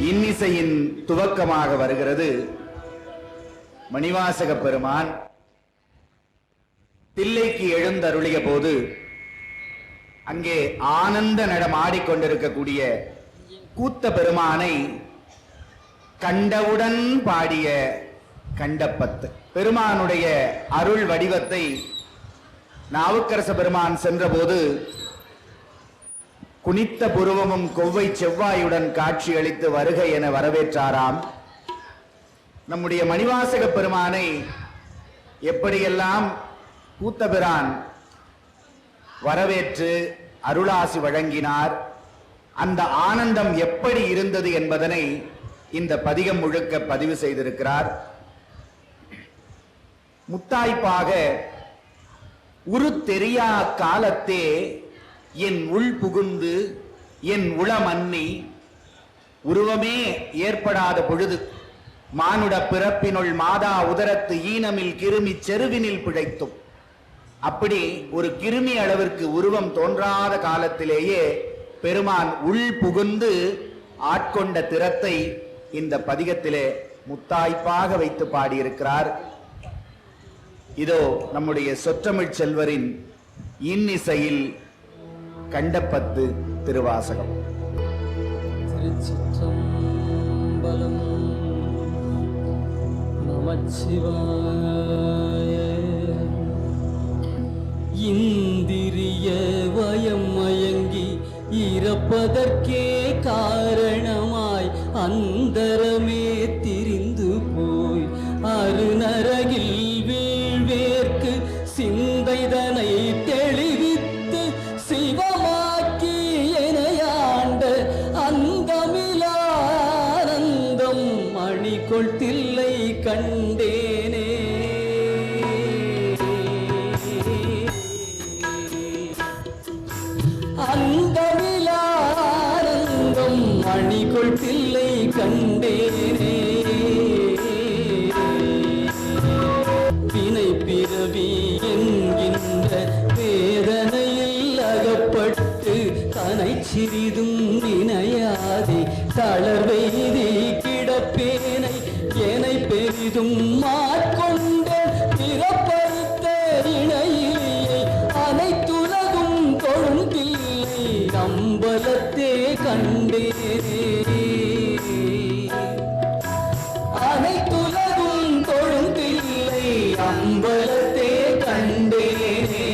இன்னிசையின் துவக்கமாக வருகிறது. மணிவாசக பெருமான் தில்லைக்கு எழுந்தருளிய போது அங்கே ஆனந்த நடம் ஆடிக்கொண்டிருக்கக்கூடிய கூத்த பெருமானை கண்டவுடன் பாடிய கண்டப்பத்து. பெருமானுடைய அருள் வடிவத்தை நாவுக்கரச பெருமான் சென்றபோது குனித்த புருவமும் கொவ்வை செவ்வாயுடன் காட்சி அளித்து வருக என வரவேற்றாராம். நம்முடைய மணிவாசக பெருமானை எப்படியெல்லாம் கூத்தபிரான் வரவேற்று அருளாசி வழங்கினார், அந்த ஆனந்தம் எப்படி இருந்தது என்பதனை இந்த பதிகம் முழுக்க பதிவு செய்திருக்கிறார். முத்தாய்ப்பாக உரு தெரியா காலத்தே என் உள் புகுந்து என் உளமன்னி, உருவமே ஏற்படாத பொழுது மானுட பிறப்பினுள் மாதா உதரத்து ஈனமில் கிருமி செருவினில் பிழைத்தும், அப்படி ஒரு கிருமி அளவிற்கு உருவம் தோன்றாத காலத்திலேயே பெருமான் உள் புகுந்து ஆட்கொண்ட திறத்தை இந்த பதிகத்திலே முத்தாய்ப்பாக வைத்து பாடியிருக்கிறார். இதோ நம்முடைய சொற்றமிழ் செல்வரின் இன்னிசையில் கண்டப்பத்து திருவாசகம். திருச்சிற்றம்பலம். நமச்சிவாய. இந்திரிய வயம் மயங்கி இறப்பதற்கே காரணமாய் அந்தரமே திரிந்து போய் அருநரகில் வீழ்வேற்கு சிந்தைதனை தெளிவித்து சிவமாக்கி எனையாண்ட அந்தமிலானந்தம் மணிக்கொள் தில்லை கண்டேனே. அந்தமிலானந்தம் மணிக்கொள் தில்லை கண்டேனே. வினை பிறவி என்கின்ற வேதனையில் அகப்பட்டு தனை சிறிதும் நினையாதே தளர்வெய்தி கிடப்பேனை எனை பெரிதும் மாற்கொண்ட பிறப்பறுத்த இணையிலே அனைத்துலகும் தொழும் தில்லை அம்பலத்தே கண்டேனே. அனைத்துலகும் தொழும் தில்லை அம்பலத்தே கண்டேனே.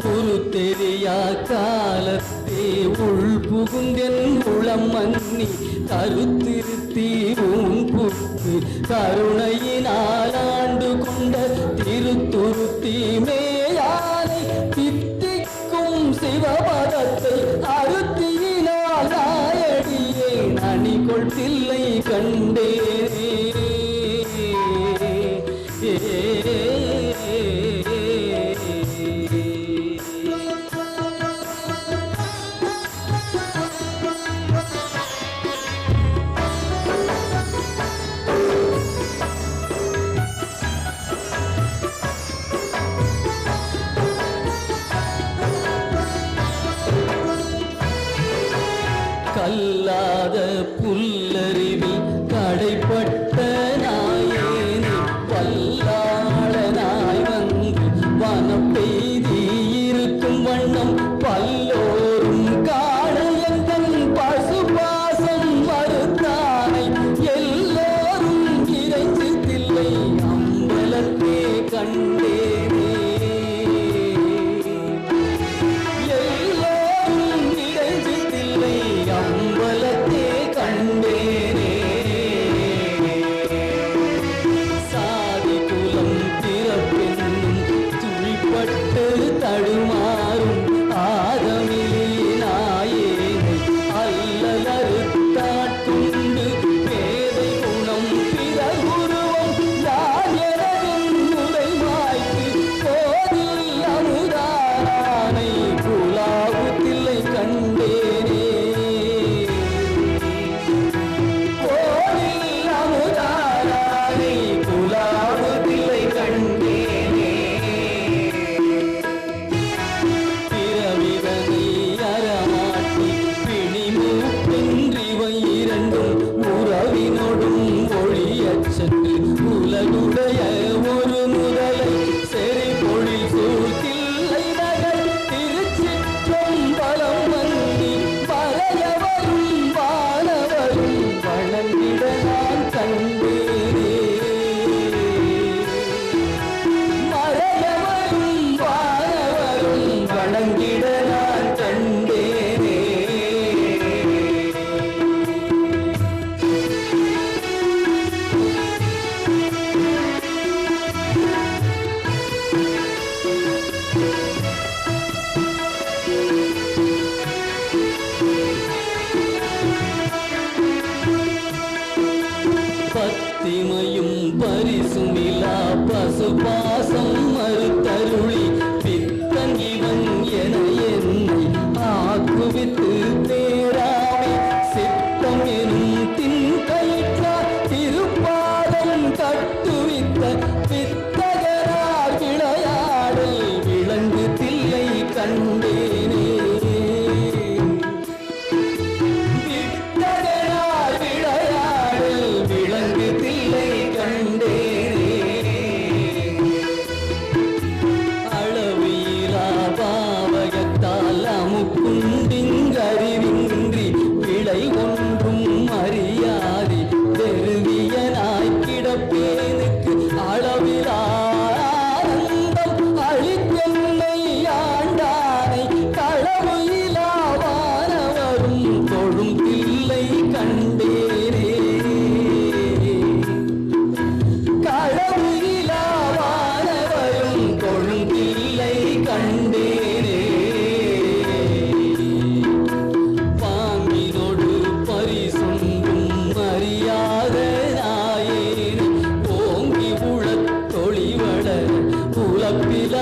குரு தெரியா காலத்தே உள் புகுந்தென் உளம் மன்னி கருத்திருத்தி உன் புக்கு கருணையினால் ஆண்டு கொண்ட திருத்துருத்தி மேயானை தித்திக்கும் சிவபதத்தை அருத்தியினால் நாயடியே அணிகொள் தில்லை கண்டேனே. கல்லாத புல்லறிவில் கடைப்பட்ட நாயேனே பல்லாளனாய் வந்து வனம் பெய்தி இருக்கும் வண்ணம் பல்லோரும் காண எந்தன் பசுபாசம் மறுத்தானை எல்லோரும் இறைஞ்சு தில்லை அம்பலத்தே கண்டேனே. அம்பலத்தே கண்டேனே. பாசம் மறுத்தருளி பித்தன் இவன் என என்னை ஆக்குவித்து பேராமே சித்தம் எனும் தின்கயிற்றார் திருப்பாதம் கட்டுவித்த பித்தகரார் விளையாடல் விளங்கு தில்லை கண்டேனே. பித்தகரார் விளையாடல் விளங்கு தில்லை கண்டேனே. அளவிலா பாவகத்தால் அமுக்குண்டிங்கறிவின்றி விளை ஒன்றும் அறியாதி தெருவியனாய் கிடப்பேனுக்கு அளவிலா ஆனந்தம் அளித்தென்னை ஆண்டானை களவிலா வானவரும் தொழும் தில்லை கண்டேனே. களவிலா வானவரும் தொழும் தில்லை கண்டேனே. பாங்கினொடு பரிசொன்றும் அறியாத நாயேன் ஓங்கி உளத் தொழிவட உழப்பில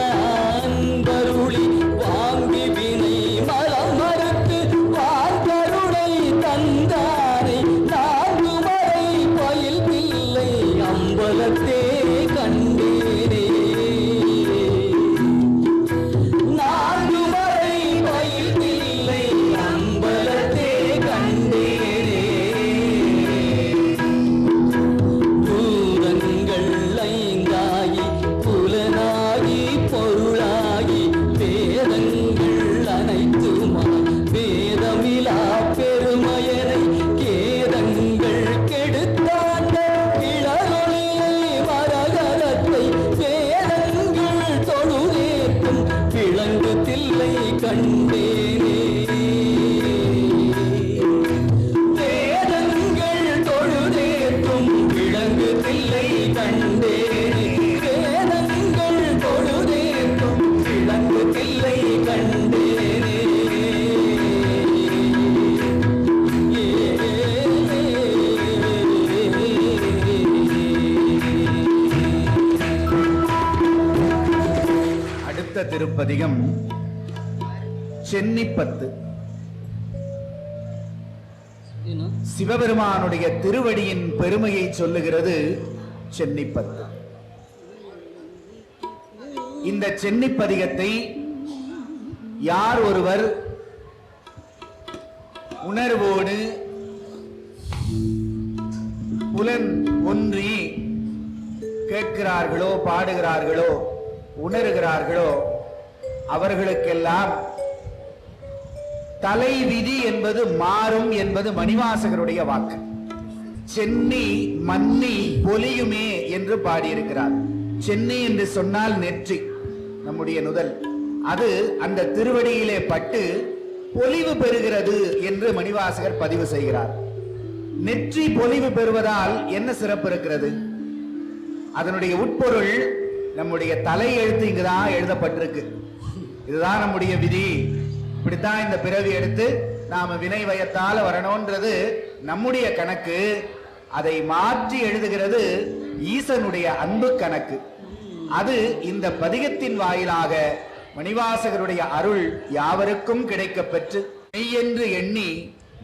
அன்பருளி வாங்கி வினை மலம் மறுத்து வார்கருணை தந்தானை நான்கு மறை பயில் பிள்ளை அம்பலத்தே கண்டேனே. நான்கு மறை பயில் பிள்ளை அம்பலத்தே கண்டேனே. பூதங்கள் ஐந்தாகி புலனாகி பொருளாகி வேதங்கள் அனைத்துமா வேதமிலா பெருமையனை கேதங்கள் கெடுத்தாண்ட கிளரொளியை மரகலத்தை வேதங்கள் தொழுதேற்றும் விளங்கு தில்லை கண்டேனே. வேதங்கள் தொழுதேற்றும் விளங்கு தில்லை கண்டேனே. வேதங்கள் தொழுதேற்றும் விளங்கு தில்லை கண்டேனே. அடுத்த திருப்பதிகம் சென்னிப்பத்து. என்ன? சிவபெருமானுடைய திருவடியின் பெருமையை சொல்லுகிறது சென்னிப்பத்து. இந்த சென்னிப்பதிகத்தை யார் ஒருவர் உணர்வோடு புலன் ஒன்றி கேட்கிறார்களோ பாடுகிறார்களோ உணர்கிறார்களோ அவர்களுக்கெல்லாம் தலைவிதி என்பது மாறும் என்பது மணிவாசகருடைய வாக்கு. சென்னி மன்னி பொலியுமே என்று பாடியிருக்கிறார். சென்னி என்று சொன்னால் நெற்றி, நம்முடைய நுதல். அது அந்த திருவடியிலே பட்டு பொலிவு பெறுகிறது என்று மணிவாசகர் பதிவு செய்கிறார். நெற்றி பொலிவு பெறுவதால் என்ன சிறப்பு இருக்கிறது? அதனுடைய உட்பொருள் நம்முடைய தலை எழுத்து இங்குதான் எழுதப்பட்டிருக்கு. இதுதான் நம்முடைய விதி, இப்படித்தான் இந்த பிறவி எடுத்து நாம வினை வயத்தால வரணும்ன்றது நம்முடைய கணக்கு. அதை மாற்றி எழுதுகிறது ஈசனுடைய அன்பு கணக்கு. அது இந்த பதிகத்தின் வாயிலாக மணிவாசகருடைய அருள் யாவருக்கும் கிடைக்கப் பெற்று மெய்யென்று எண்ணி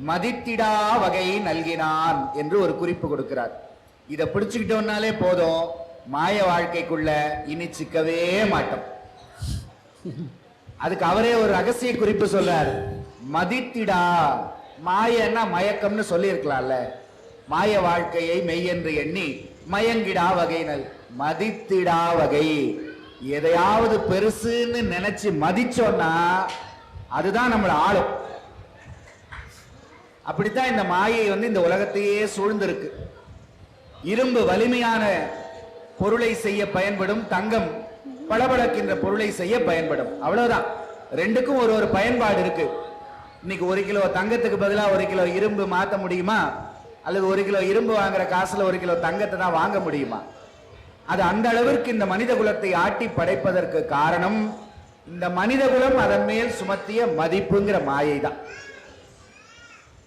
மதித்திடா வகை நல்கினான் என்று ஒரு குறிப்பு கொடுக்கிறார். இதை பிடிச்சுக்கிட்டோம்னாலே போதும், மாய வாழ்க்கைக்குள்ள இனி சிக்கவே மாட்டோம். அதுக்கு அவரே ஒரு ரகசிய குறிப்பு சொல்றார். மதித்திடா, மாயன்னா மயக்கம்னு சொல்லி இருக்கலாம்ல. மாய வாழ்க்கையை மெய்யென்று எண்ணி மயங்கிடா வகையினல், மதித்திடா வகை. எதையாவது பெருசுன்னு நினைச்சு மதிச்சோன்னா அதுதான் நம்மளை ஆளும். அப்படித்தான் இந்த மாயை இந்த உலகத்தையே சூழ்ந்திருக்கு. இரும்பு வலிமையான பொருளை செய்ய பயன்படும், தங்கம் பளபளக்கின்ற பொருளை செய்ய பயன்படும், அவ்வளவுதான். ரெண்டுக்கும் ஒரு ஒரு பயன்பாடு இருக்கு. இன்னைக்கு 1 கிலோ தங்கத்துக்கு பதிலா 1 கிலோ இரும்பு மாத்த முடியுமா? அல்லது 1 கிலோ இரும்பு வாங்குற காசுல 1 கிலோ தங்கத்தை தான் வாங்க முடியுமா? அது அந்த அளவிற்கு இந்த மனித குலத்தை ஆட்டி படைப்பதற்கு காரணம் இந்த மனித குலம் அதன் மேல் சுமத்திய மதிப்புங்கிற மாயை தான்.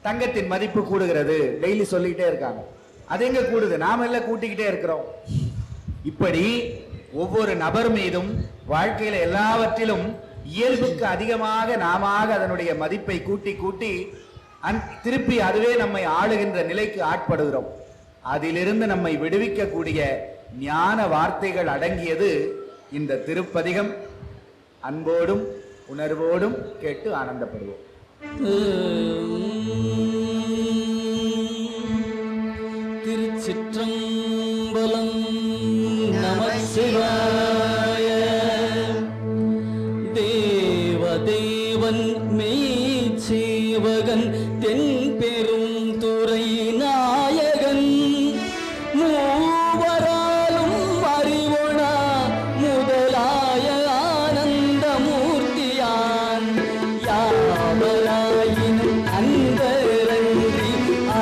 தங்கத்தின் மதிப்பு கூடுகிறது, டெய்லி சொல்லிக்கிட்டே இருக்காங்க. அது எங்க கூடுது? நாம எல்லாம் கூட்டிக்கிட்டே இருக்கிறோம். இப்படி ஒவ்வொரு நபர் மீதும் வாழ்க்கையில எல்லாவற்றிலும் இயல்புக்கு அதிகமாக நாம அதனுடைய மதிப்பை கூட்டி கூட்டி திருப்பி அதுவே நம்மை ஆளுகின்ற நிலைக்கு ஆட்படுகிறோம். அதிலிருந்து நம்மை விடுவிக்கக்கூடிய ஞான வார்த்தைகள் அடங்கியது இந்த திருப்பதிகம். அன்போடும் உணர்வோடும் கேட்டு ஆனந்தப்படுவோம். திருச்சிற்றம்பலம். நமசிவாய. தேவதேவன் மெய்சேவகன் தென்பெரும் துறை நாயகன் மூவராலும் அறிவொணா முதலாய ஆனந்தமூர்த்தியான் யாவராயினும் அந்தரன்றி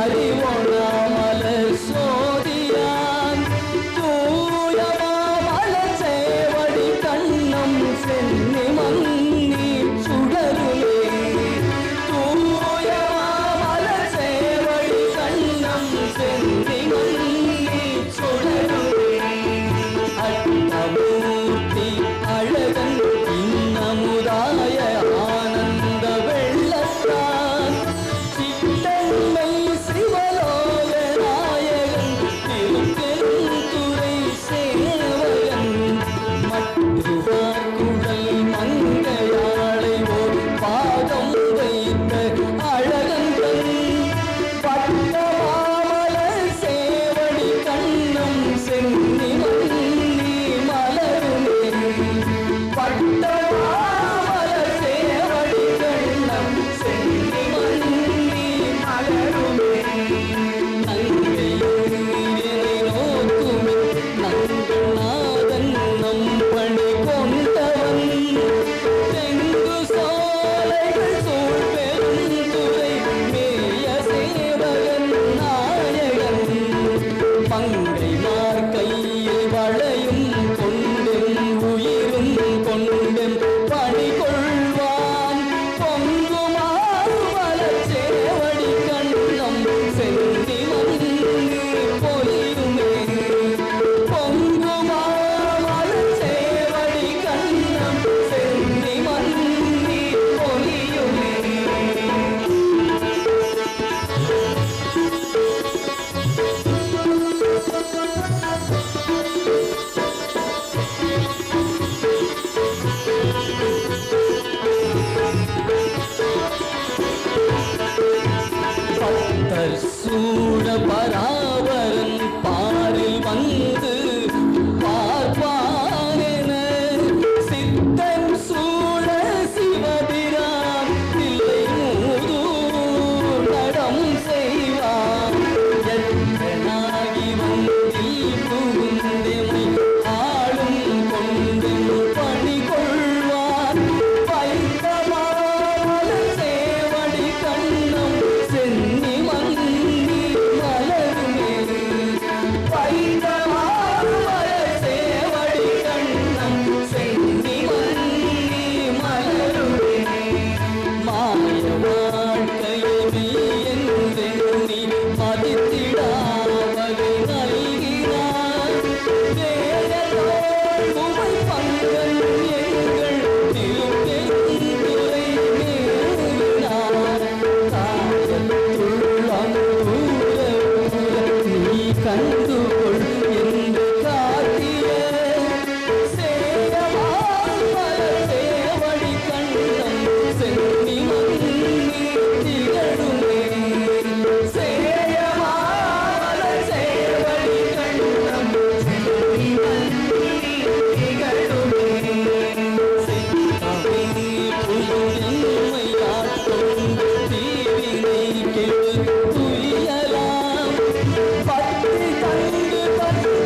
அறிவொணா மலர் சோதியான் தூயமாமல சேவடி கண்ணம் சென்னி மன்னி சுடருளே தூயமாமல சேவடி கண்ணம் சென்னி மன்னி சுடருளே அட்டமூர்த்தி அழகன் இன்னமுதாய ஆனந்த வெள்ளத்தான் சித்தன்மை சிவலோக நாயகன் திருப்பெருந்துறை சேவகன் மட்டுவார் குழல் மங்கையாளை ஓர் பாதம் வைத்த அழகன் பட்டமாமல சேவடி கண்ணம் சென்னி மன்னி மலருமே பட்டமாமல சேவடி கண்ணம் சென்னி மன்னி மலருமே நங்கையை நோக்குமே நங்கநாதன் நம் பணி கொண்டவன் தெங்கு சாலைகள் சூழ் பெருந்துறை மேய சேவகன் நாயகன் பங்கை மார்க்கையில் வளையும் கொண்டும் உயிரும் கொண்டும் பணி கொள்வான் பொங்குமாமல சேவடி கண்ணம் சென்னி மன்னி பொலியுமே பொங்குமாமல சேவடி கண்ணம் சென்னி மன்னி பொலியுமே. பக்தர் சூழ பராவரன் பாரில் வந்து பார்ப்பானென சித்தன் சூழ சிவபிரான் தில்லை மூதூர் நடம் செய்வான் எத்தனாகி வந்தில் புகுந்தெமை ஆளும் கொண்டும் பணி கொள்வான் வைத்தமாமல சேவடி கண்ணம் சென்னி மன்னி மலருமே வைத்தமாமல சேவடி கண்ணம் சென்னி மன்னி மலருமே மாய வாழ்க்கையை என்றெண்ணி மதித்திடாவகை நல்கிறார் வேதத்தோள் உமை பங்கன் எங்கள் திருப்பெருந்துறை மேலினார் காயத்துள்ளம் ஊர நீ கண்டுகொள் என்று காட்டிய சேயமாமல சேவடி கண்ணம் சென்னி மன்னி திகழுமே சேயமாமல சேவடி கண்ணம் சென்னி மன்னி திகழுமே சித்தமே புதுமையார் கொண்டு தீவினை கெடு துயலாம் பத்து கண்டு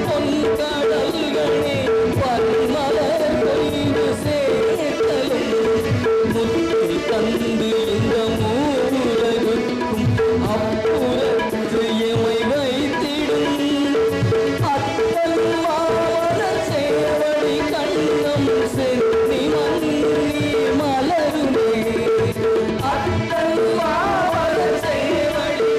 பொன் கடல்களே பன்மலர் கொய்து சேர்த்தலும் முத்து தந்து இந்த மூலகுக்கும் அப்புறத்து எமை வைத்திடும் அத்தல் மாமல சேவடி கண்ணம் சென்னி மன்னி மலருமே அத்தல் மாமல சேவடி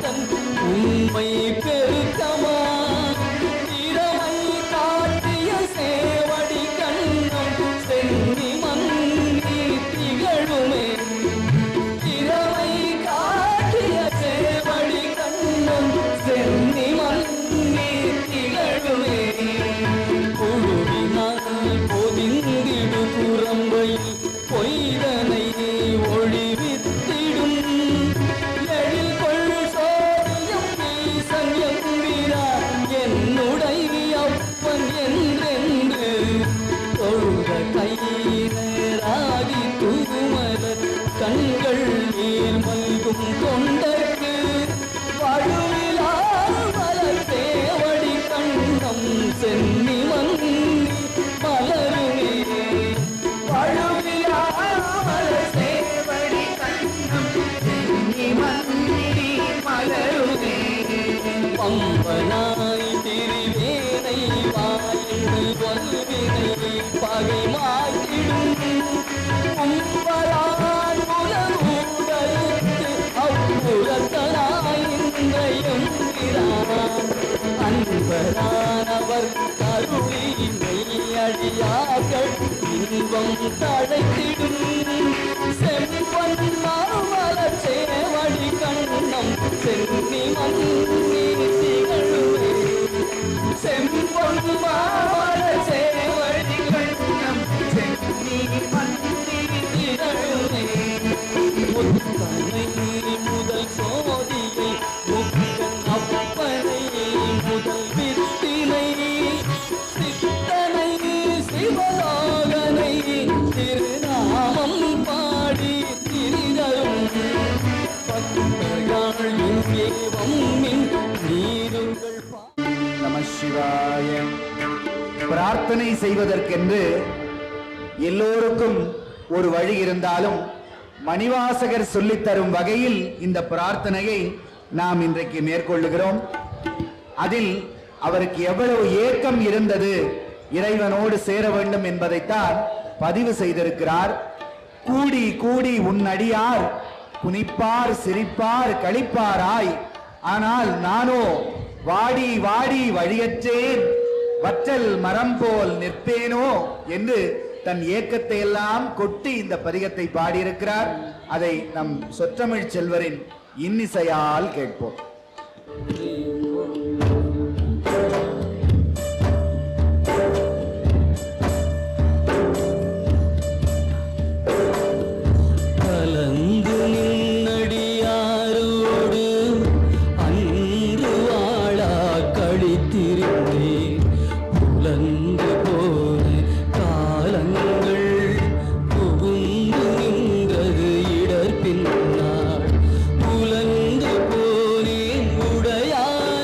அதன் உண்மை பெருக்கமா திறமை காட்டிய சேவடி கண்ணம் சென்னி மன்னி திகழுமே திறமை காட்டிய சேவடி கண்ணம் சென்னி மன்னி திகழுமே புழுவினால் பொதிந்திடு புறம்பையில் பொய்தனை ஒழிவித்திடும் எழில் கொள் சோதியம் ஈசன் எம்பிரான் என்னுடைய அப்பன் என்றென்று தொழுத கையினராகி தூமலர் கண்கள் நீர் மல்கும் கொண்டற்கு வழுவிலா மலர் தேவடி கண்ணம் சென்னி மன்னி மலருமே வழுவிலா மலர் தேவடி கண்ணம் சென்னி மன்னி மலருமே பம்பனாய் திரிவேனை வாயில் வல்வினை பகை மாற்றிடும் கும்பரான் புலமுடலுக்கு அப்புறத்தனாய் இன்றையும் பிரான் அன்பரானவர் கருளி மெய்யடியார்கள் இன்பம் தழைத்திடும் செம்பன் மாமலர் சேவடி கண்ணம் சென்னி மன்னி திகழுமே செம்பன் மாமலர் சேவடி கண்ணம் சென்னி மன்னி திகழுமே முத்தனை முதல் சோதியை முக்கன் அப்பனை முதல் வித்தினை சித்தனை சிவலோகனை திருநாமம் பாடி திரிதரும் பக்தர்கள் இங்கே வம்மின் நீருங்கள் நம சிவாய. பிரார்த்தனை செய்வதற்கென்று எல்லோருக்கும் ஒரு வழி இருந்தாலும் மணிவாசகர் சொல்லித் தரும் வகையில் இந்த பிரார்த்தனையை நாம் இன்றைக்கு மேற்கொள்ளுகிறோம். அதில் அவருக்கு எவ்வளவு ஏக்கம் இருந்தது இறைவனோடு சேர வேண்டும் என்பதைத்தான் பதிவு செய்திருக்கிறார். கூடி கூடி உன் அடியார் குனிப்பார் சிரிப்பார் களிப்பாராய், ஆனால் நானோ வாடி வாடி வழியற்றேன் வற்றல் மரம் போல் நிற்பேனோ என்று தன் ஏக்கத்தை எல்லாம் கொட்டி இந்த பதிகத்தை பாடியிருக்கிறார். அதை நம் சொற்றமிழ் செல்வரின் இன்னிசையால் கேட்போம். கலந்து நின்னடியாரோடு அன்று வாழா கழித்திருந்தே புலந்து போன காலங்கள் புகுந்து நின்றது இடர் பின்னாள் புலந்து போனேன் உடையார்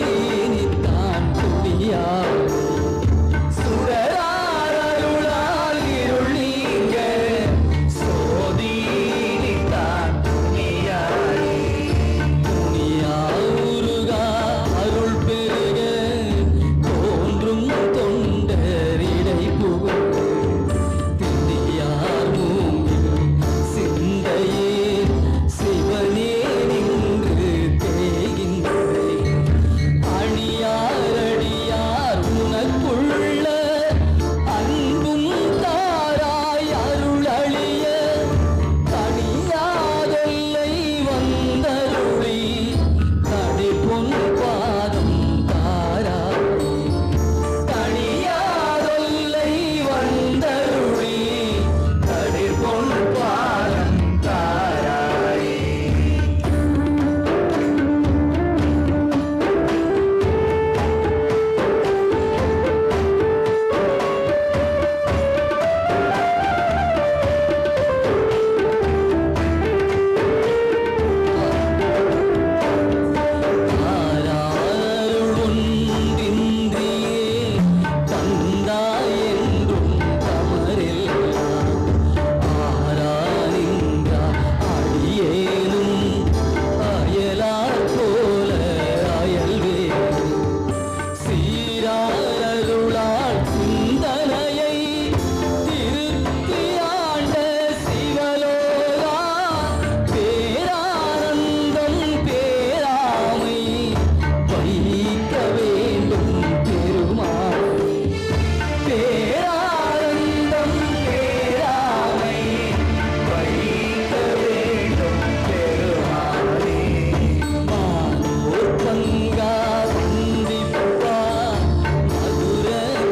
நீனித்தான் துணியாய் சுடரார் அருளால் இருள் நீங்க சோதினித்தான் துணியாய் துணியாருகா அருள் பெருக தோன்றும் தொண்டரிடை புகுந்து திண்டியார் மூங்கில் சிந்தையே சிவனே நின்று தேகின்றேன் அணியார் அடியார் உனக்குள்ள அன்பும் தாராய் அருள் அழிய தனியாதொல்லை வந்தருளி தடை பொன் பாதம் தாராய் தனியாதொல்லை வந்தருளி தடை பொன் பாதம் தாராய். ஆராருளொன்றின்றியே தந்தாய் என்றும் தமரெல்லாம் ஆரானின்றார் அடியேனும் அயலார் போல அயல்வேறு சீராரருளால் சிந்தனையை திருத்தி ஆண்ட சிவலோகா பேரானந்தம் பேராமை வைக்க வேண்டும் பெருமாள் பேரானந்தம் பேராமை வைக்க வேண்டும் பெருமாளே. மானோர் பங்கா வந்திப்பா மதுர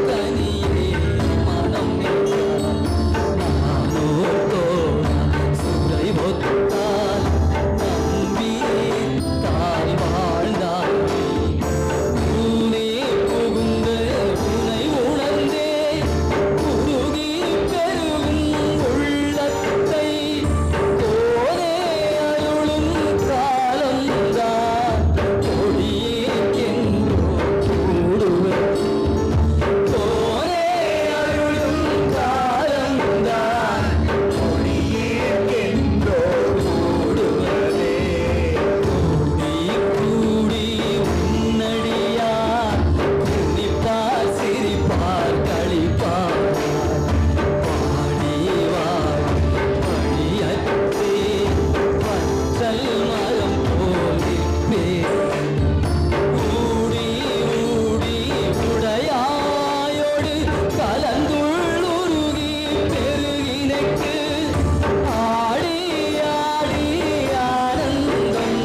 கனியே மனம் மானோர் தோழா சுரை ஒத்தால் நம்பி தாய் வாழ்ந்தாய் ஊனே புகுந்த உனை உணர்ந்தே உருகி பெருகும் உள்ளத்தை கோரே அருளும் காலம்தான் கொடியே என்றோ கூடுவது கோரே அருளும் காலம்தான் கொடியேற்கென்றோ கூடுவதே. கூடி கூடி உன்னடியார் உன்னிப்பார் சிரிப்பார் களிப்பார் பாடி வாடி வழியற்றே பற்றல் மரம் போல் நிற்பேன் ஊடி ஊடி உடையாயோடு கலந்துள்ளுருகி பெருகினைக்கு ஆடி ஆடி ஆனந்தம்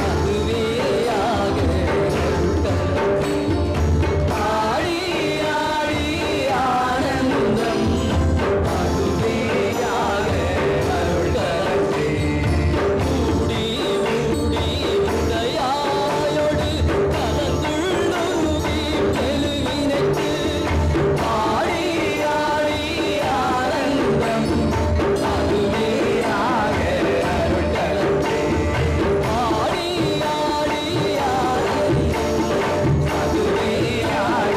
அதுவேயாக அருள்கலத்தே ஆடி ஆடி ஆனந்தம் அதுவேயாக அருள்கலத்தே ஊடி ஊடி உடையாயோடு கலந்துள்ளுருகி பெருகினைக்கு ஆடி ஆடி ஆனந்தம் அதுவேயாக அருள்கலத்தே ஆடி ஆடி ஆனந்தம் அதுவேயாக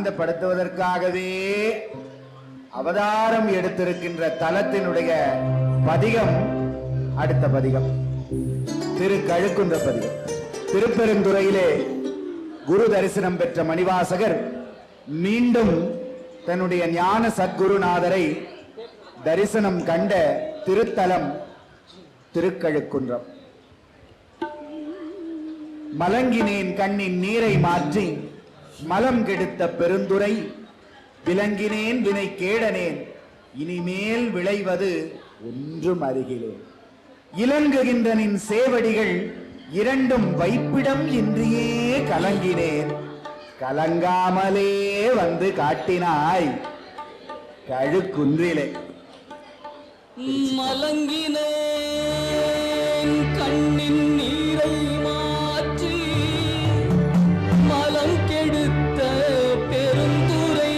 ஆனந்தப்படுத்துவதற்காகவே அவதாரம் எடுத்திருக்கின்ற தலத்தினுடைய பதிகம் அடுத்த பதிகம் திரு கழுக்குன்ற பதிகம். திருப்பெருந்துறையிலே குரு தரிசனம் பெற்ற மணிவாசகர் மீண்டும் தன்னுடைய ஞான சத்குருநாதரை தரிசனம் கண்ட திருத்தலம் திருக்கழுக்குன்றம். மலங்கினேன் கண்ணின் நீரை மாற்றி மலம் கெடுத்த பெருந்துரை விலங்கினேன் வினை கேடனேன் இனிமேல் விளைவது ஒன்றும் அருகிலே. இலங்குகின்ற நின் சேவடிகள் இரண்டும் வைப்பிடம் இன்றியே கலங்கினேன், கலங்காமலே வந்து காட்டினாய் கழுக்குன்றிலே. மலங்கினேன் கண்ணின் நீரை மாற்றி மலம் கெடுத்த பெருந்துரை,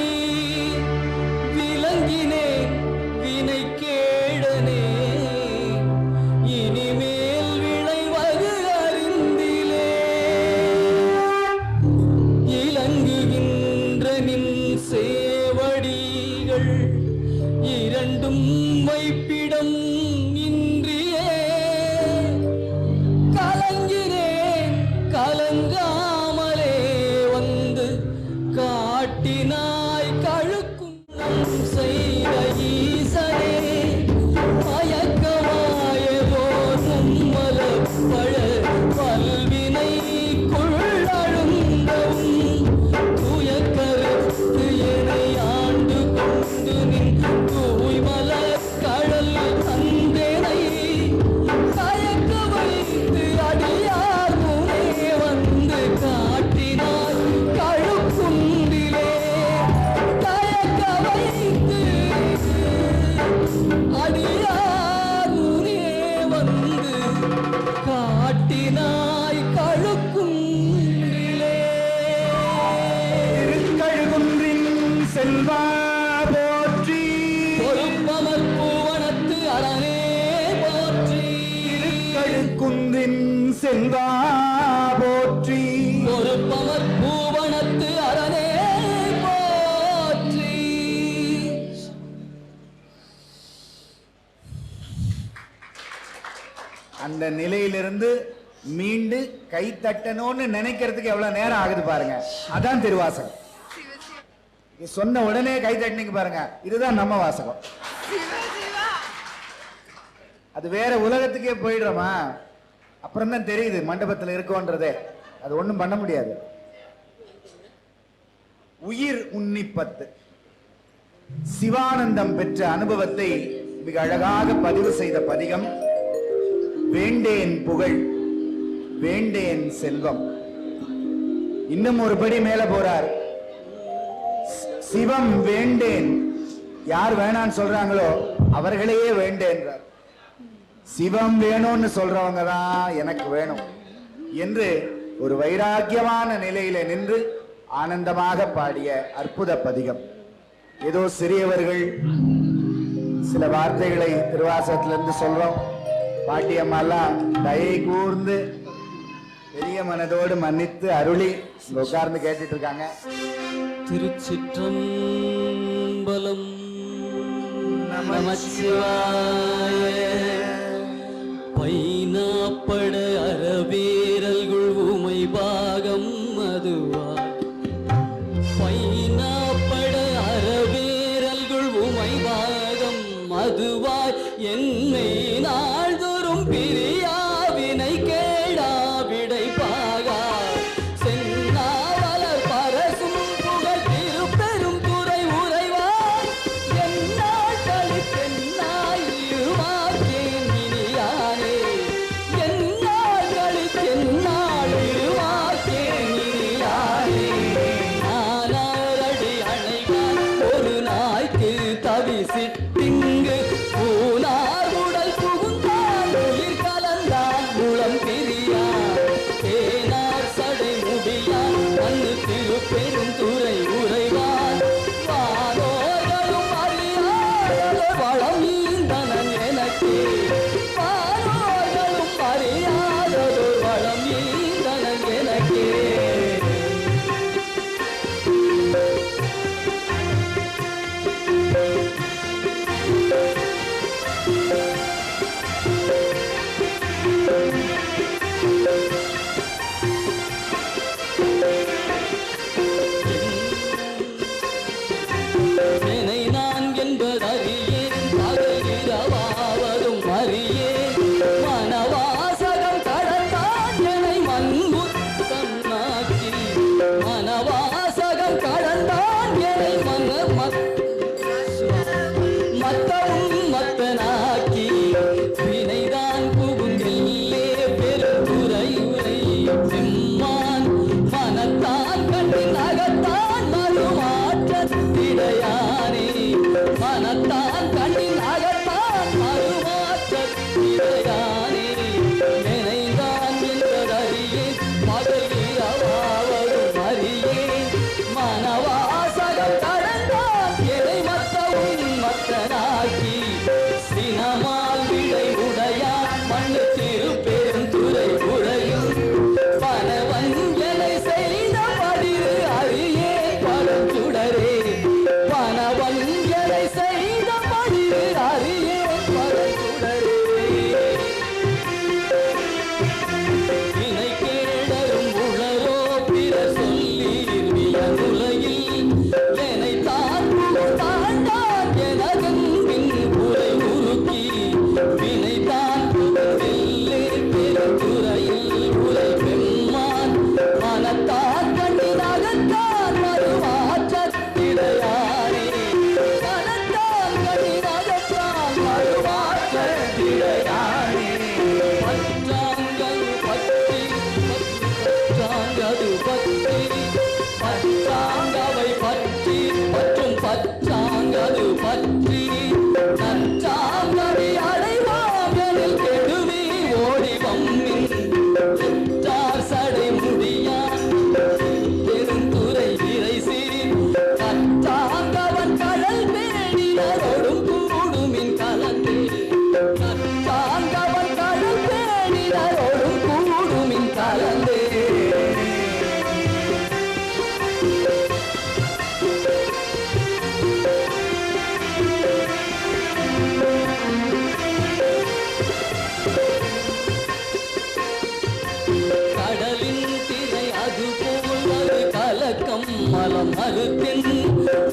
விளங்கினேன் வினை கேடனே இனிமேல் விளைவது அறிந்திலே. இலங்குகின்ற நின் சேவடிகள் இரண்டும் வைப்பிடம் இன்றியே கலங்கினேன், கலங்காமலே வந்து காட்டினாய் கழுக்கும் செய்த ஈசனே. மயக்கமாயதோர் மும்மலப்பழ பல்வினை கொள்ளழுந்தவும் துயக்கருத்து என்னை ஆண்டு கொண்டு நின் தூய்மலர் கடல் தந்தேனை கயக்க வைத்து அடியார் முனே வந்து காட்டினார் கழுக்குண்டிலே. கயக்க வைத்து அடியார் முனே வந்து காட்டினாய் கழுக்குண்டிலே. திருக்கழுகுன்றின் செல்வா போற்றி, பொறுப்பமர் பூவனத்து அரணே போற்றி. திருக்கழுக்குன்றின் செல்வா போற்றி. பொறுப்பமர் பூவனத்து அரணே போற்றி. அந்த நிலையிலிருந்து மீண்டு கை தட்டணும்னு நினைக்கிறதுக்கு எவ்வளவு நேரம் ஆகுது பாருங்க. அதான் திருவாசகம். நீ சொன்ன உடனே கை தட்டினீங்க பாருங்க, இதுதான் நம்ம வாசகம். அது வேற உலகத்துக்கே போயிடுறோமா, அப்புறம் தான் தெரியுது மண்டபத்தில் இருக்கோன்றதே. அது ஒண்ணும் பண்ண முடியாது. உயிர் உன்னிப்பத்து சிவானந்தம் பெற்ற அனுபவத்தை மிக அழகாக பதிவு செய்த பதிகம் வேண்டேன் புகழ் வேண்டேன் செல்வம். இன்னும் ஒரு படி மேல போறார். சிவம் வேண்டேன், யார் வேணான்னு சொல்றாங்களோ அவர்களையே வேண்டேன்றார். சிவம் வேணும்னு சொல்றவங்க தான் எனக்கு வேணும் என்று ஒரு வைராக்கியமான நிலையில நின்று ஆனந்தமாக பாடிய அற்புத பதிகம். ஏதோ சிறியவர்கள் சில வார்த்தைகளை திருவாசகத்திலிருந்து சொல்றோம். பாட்டியம்மாலாம் தயை கூர்ந்து பெரிய மனதோடு மன்னித்து அருளி இங்க உட்கார்ந்து கேட்டுட்டு இருக்காங்க. திருச்சிற்றம்பலம். நமச்சிவாய. பைனாப்பட அறவேரல்குள் உமை பாகம் அதுவாய். பைனாப்பட அறவேரல்குள் உமை பாகம் அதுவாய். என்னை நாள்தோறும் பிரியாவினை கேடா விடை பாகா. சென்னாவலர் பரசும் புகழ் திருப்பெரும் துறை உறைவாய். என்னாள் கழித்தென்னாய் இருவாக்கேன் இனியானே. என்னாள் கழித்தென்னாள் இருவாக்கேன் இனியானே. நானாரடி அணைவான் ஒரு நாய்க்கு தவிசிட்டிங்கு பூனார் உடல் புகுந்தான் உயிர் கலந்தான் முளம் பிரியான். தேனார் சடை முடியான் மண்ணு திருப்பெரும் துறை உறைவான். வானோர்களும் அறியாத வளம் ஈந்தனன் எனக்கே. வானோர்களும் அறியாததொரு வளம் ஈந்தனன் எனக்கே. என்னை நான் என்பதறியேன், பகல் இரவாவதும் அறியேன். மனவாசகம் கடந்தான் என்னை மண்புத்தன்னா. மறுத்தென்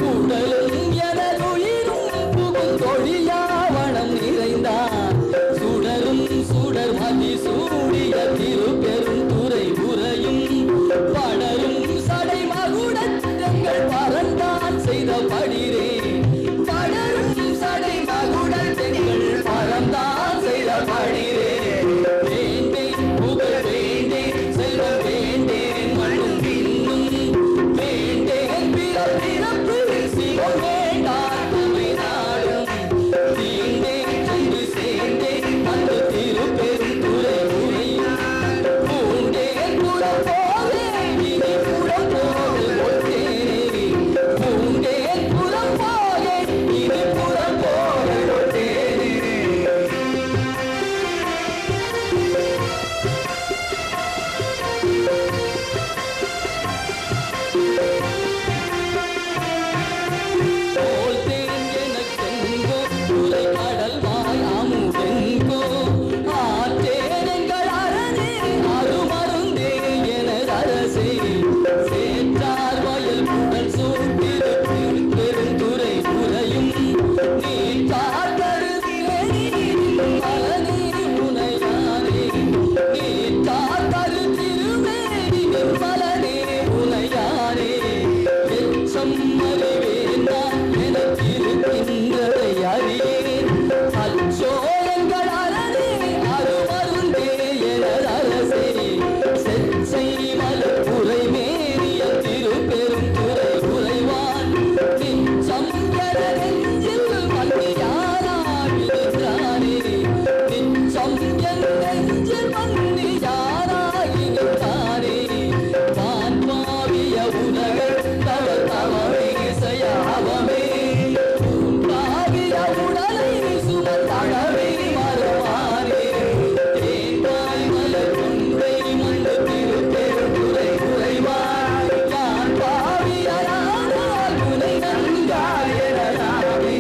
உடலும் எனதுயிரும் புகுந்தொழியாவணம் நிறைந்தான் சுடரும் சுடர் மதி சூடிய திருப்பெரும் துறை உரையும் படரும் சடை மகுடங்கள் பறந்தான் செய்த படிரே படரும் சடை மகுடங்கள் பறந்தான் செய்த படிரே வேண்டேன் புகழ் வேண்டேன் செல்வம் வேண்டேன் மண்ணும் பின்னும் வேண்டேன் பிறப்பு சிவம் வேண்டான் நம்மை நாடும் தீண்டேன் சென்று சேர்ந்தேன் அந்த திருப்பெரும் துறை உரையும் பூண்டேன் புறம் போவேன் இனி புறம் போவேன் ஒட்டேனே பூண்டேன் புறம் போவேன் இனி புறம் போவேன் ஒட்டேனே போல்தேன் எனக்கெங்கோ துறை கடல் வாய் அமுதெங்கோ ஆற்றேன் எங்கள் அரணே அருமருந்தே எனது அரசே சேற்றார் வயல் புகழ் சூட்டிரு பெருந்துறை உரையும் நீ காத்தருதிலே மலனே உனையானே நீ காத்தருதிருமேனி மலனே உனையானே எச்சம் அறிவேண்டாம் எனக்கிருக்கின்றதை அறியேன் அச்சோ எங்கள் அரணே அருமருந்தே எனது அரசே செச்சை மலப்புரை மேறிய திருப்பெரும் துறை உரைவான் நிச்சம் என நெஞ்சில் மன்னியாராகின்றானே நிச்சம் என் நெஞ்சில் மன்னியாராகின்றானே தான் பாவிய உலகை தவ தவமே செய்யாவமே பாவிய உடலை சுமத்தழவே மறுவானே தேங்காய் மலர் கொன்றை மண்டு திருப்பெரும் துறை உரைவான் யான் பாவியரானால் உனை நன்காய் எனலாமே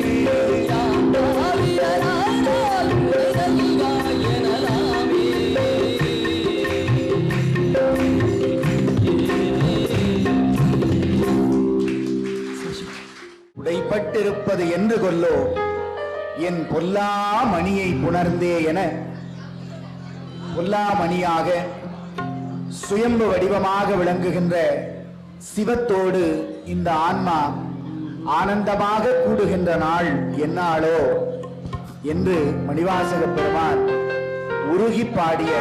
யான் பாவியரானால் உனை நன்காய் எனலாமே உடைப்பட்டிருப்பது என்று கொல்லோ என் பொல்லா மணியை புணர்ந்தே என பொல்லாமணியாக சுயம்பு வடிவமாக விளங்குகின்ற சிவத்தோடு இந்த ஆன்மா ஆனந்தமாக கூடுகின்ற நாள் என்னாளோ என்று மணிவாசக பெருமான் உருகி பாடிய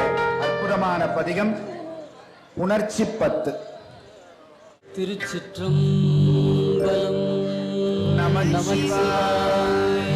அற்புதமான பதிகம் உணர்ச்சி 10. திருச்சிற்றம்பலம் நமச்சிவாய.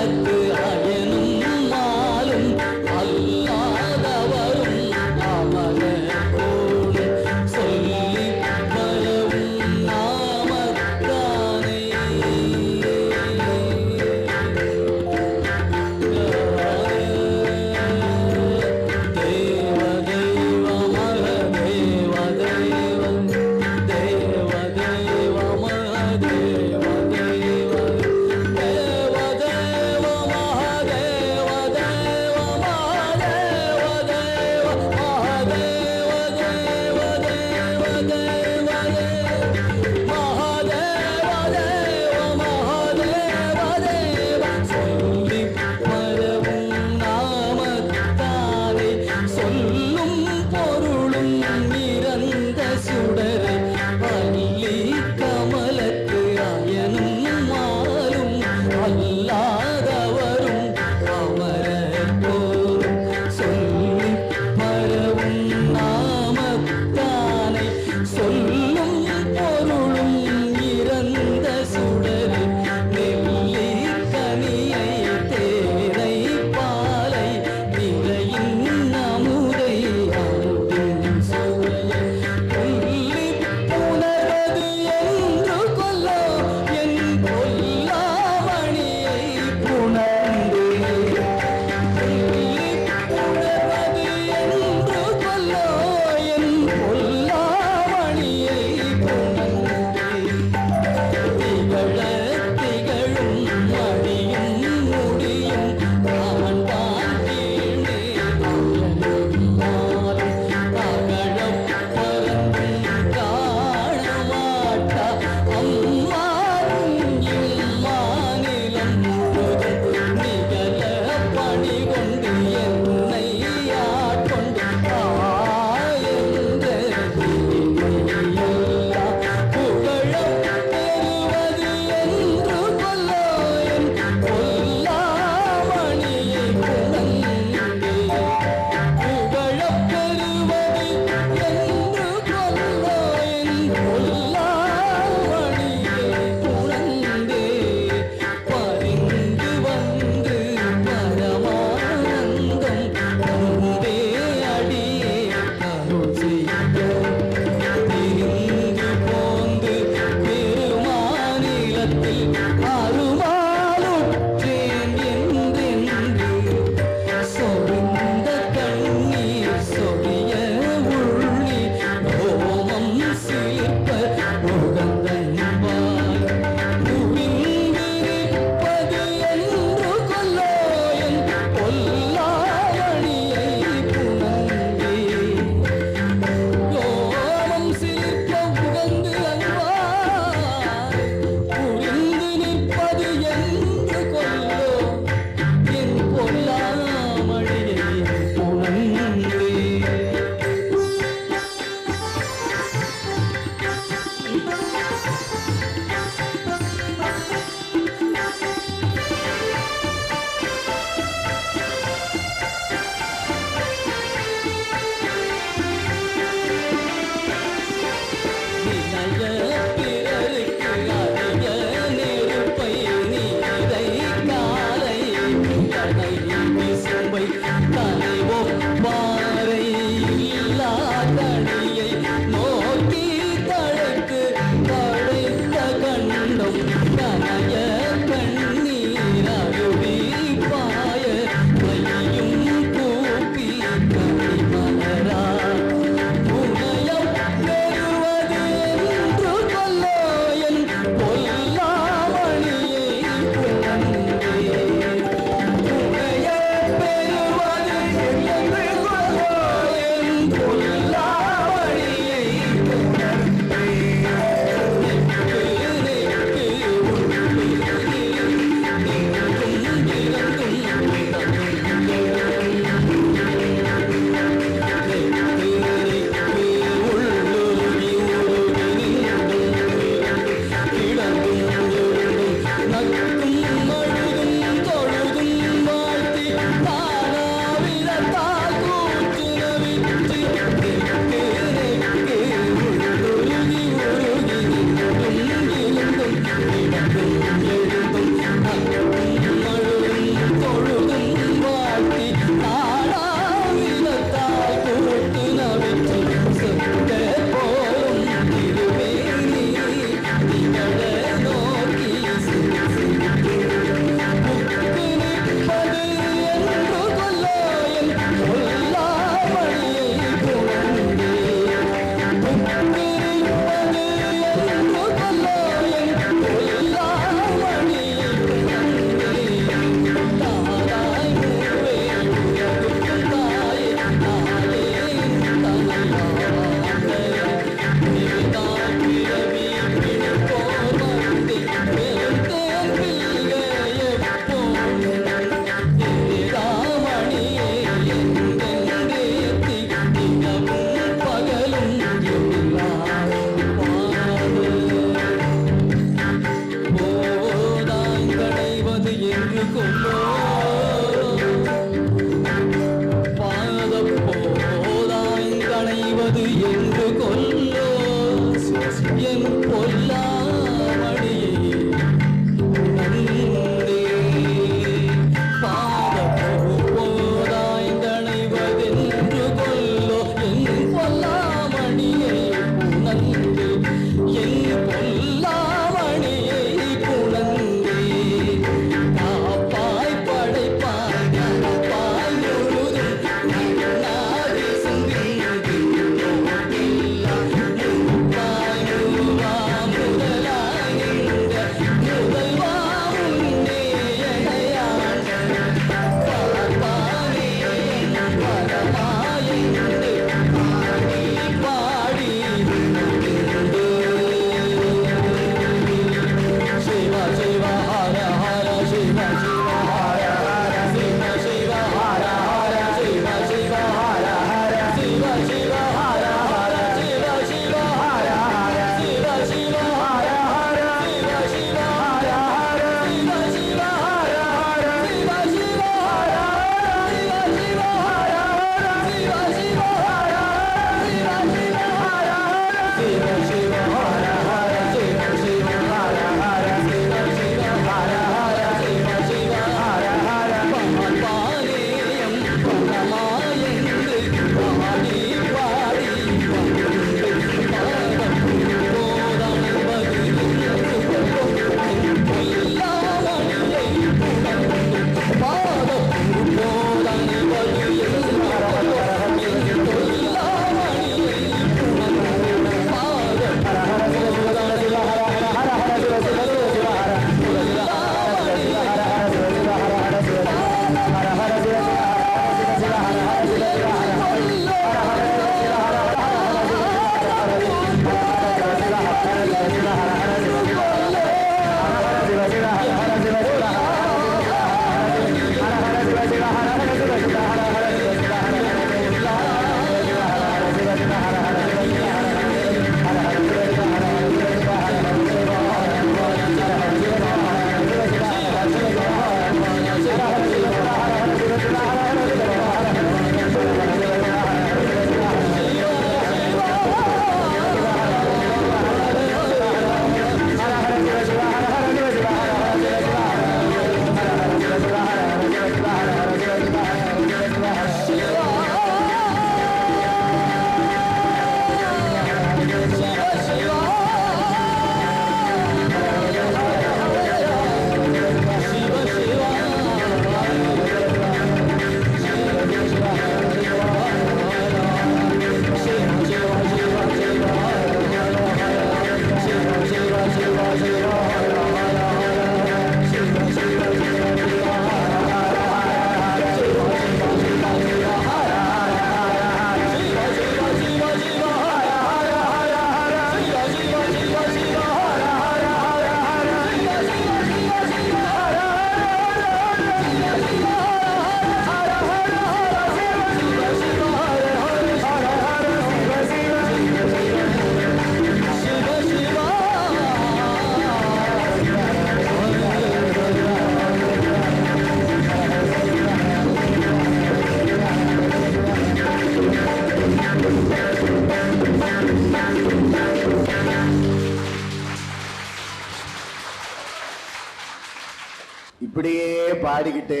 இப்படியே பாடிக்கிட்டு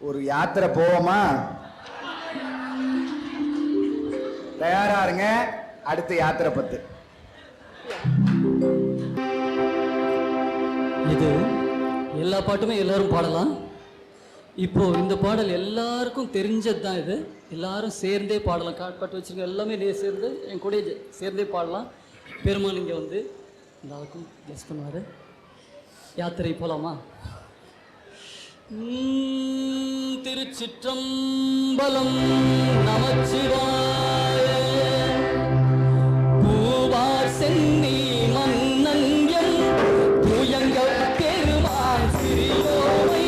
ஒரு யாத்திரை போவோமா? தயாரா இருங்க. அடுத்த யாத்திரை 10. இது எல்லா பாட்டுமே எல்லாரும் பாடலாம். இப்போ இந்த பாடல் எல்லாருக்கும் தெரிஞ்சது தான். இது எல்லாரும் சேர்ந்தே பாடலாம். பாட்டு வச்சிருக்க எல்லாமே சேர்ந்து என் கூட சேர்ந்தே பாடலாம். பெருமாள் இங்கே வந்து எல்லாருக்கும் கெஸ் பண்ணுவார். யாத்திரை போலாமா? திருச்சிற்றம்பலம் நமச்சிவாய. பூவார் சென்னி மன்னன் என் துயங்க பெருமான் சிறியோமை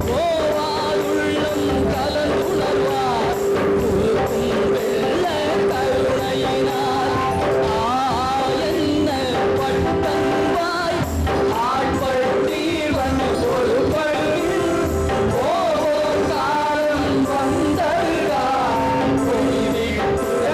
கோவார் உள்ளம் கலந்துணர்வார் குறுக்கும் வெள்ள கருணையினார் என்ன பட்டன்பாய் ஆட்பட்டீவன் ஒரு பழுவில் ஓ காலம் வந்தருகா பொய்விட்டுற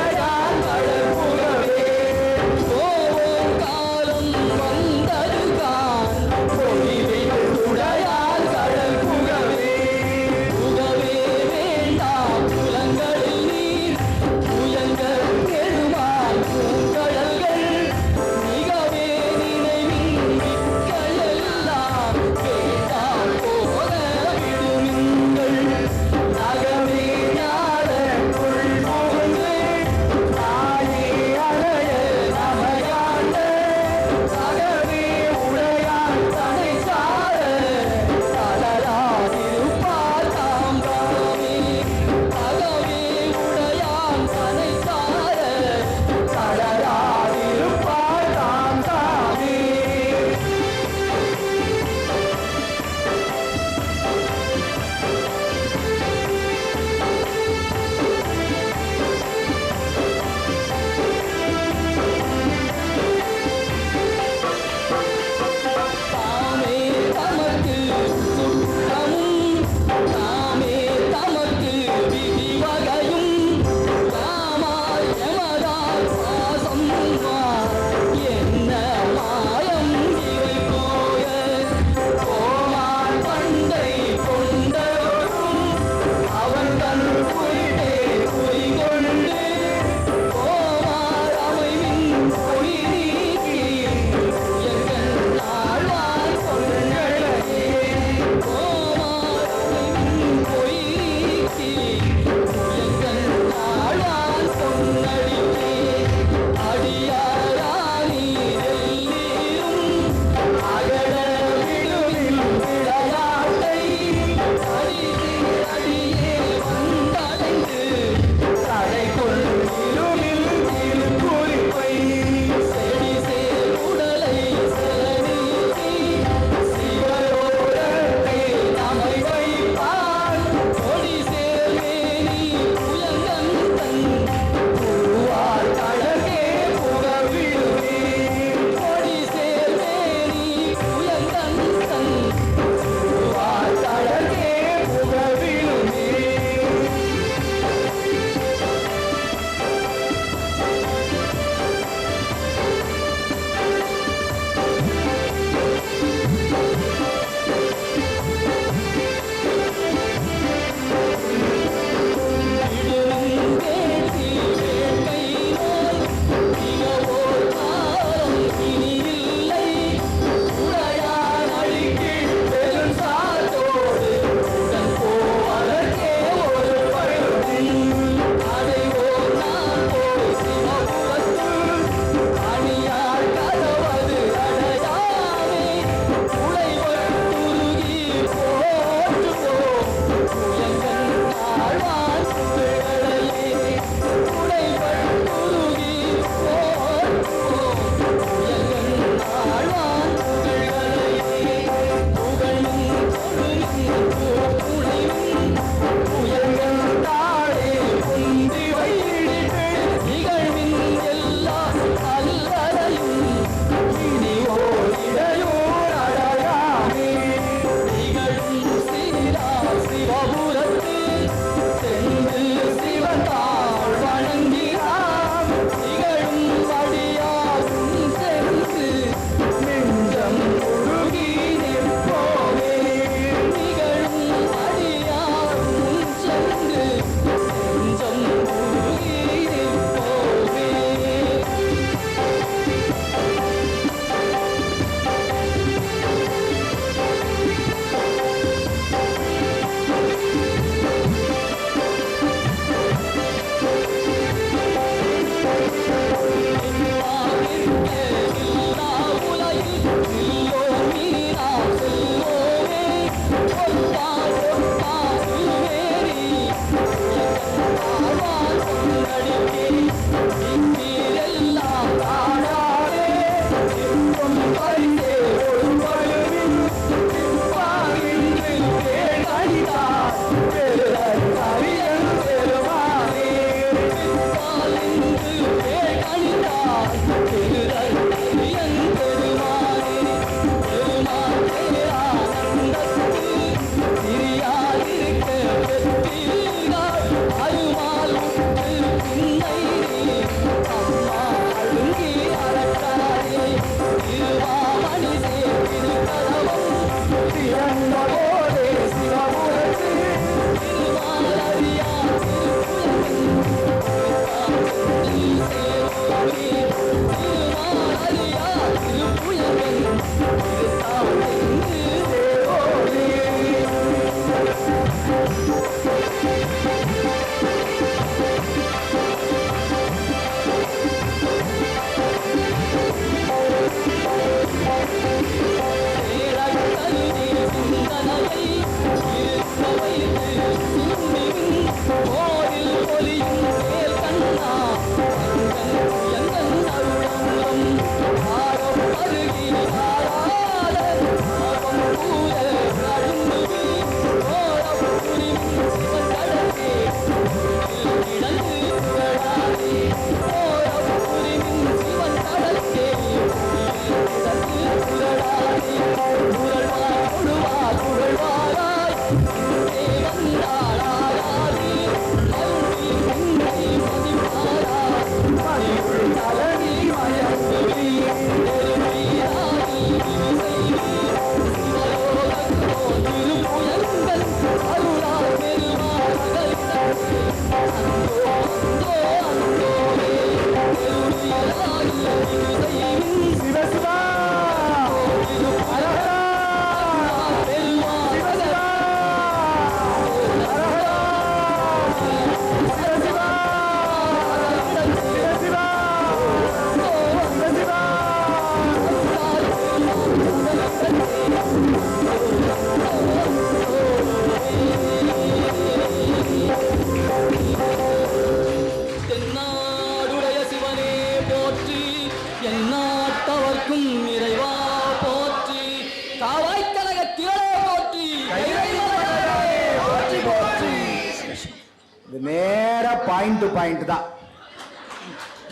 இது நேரா பாயிண்ட் டு பாயிண்ட் தான்.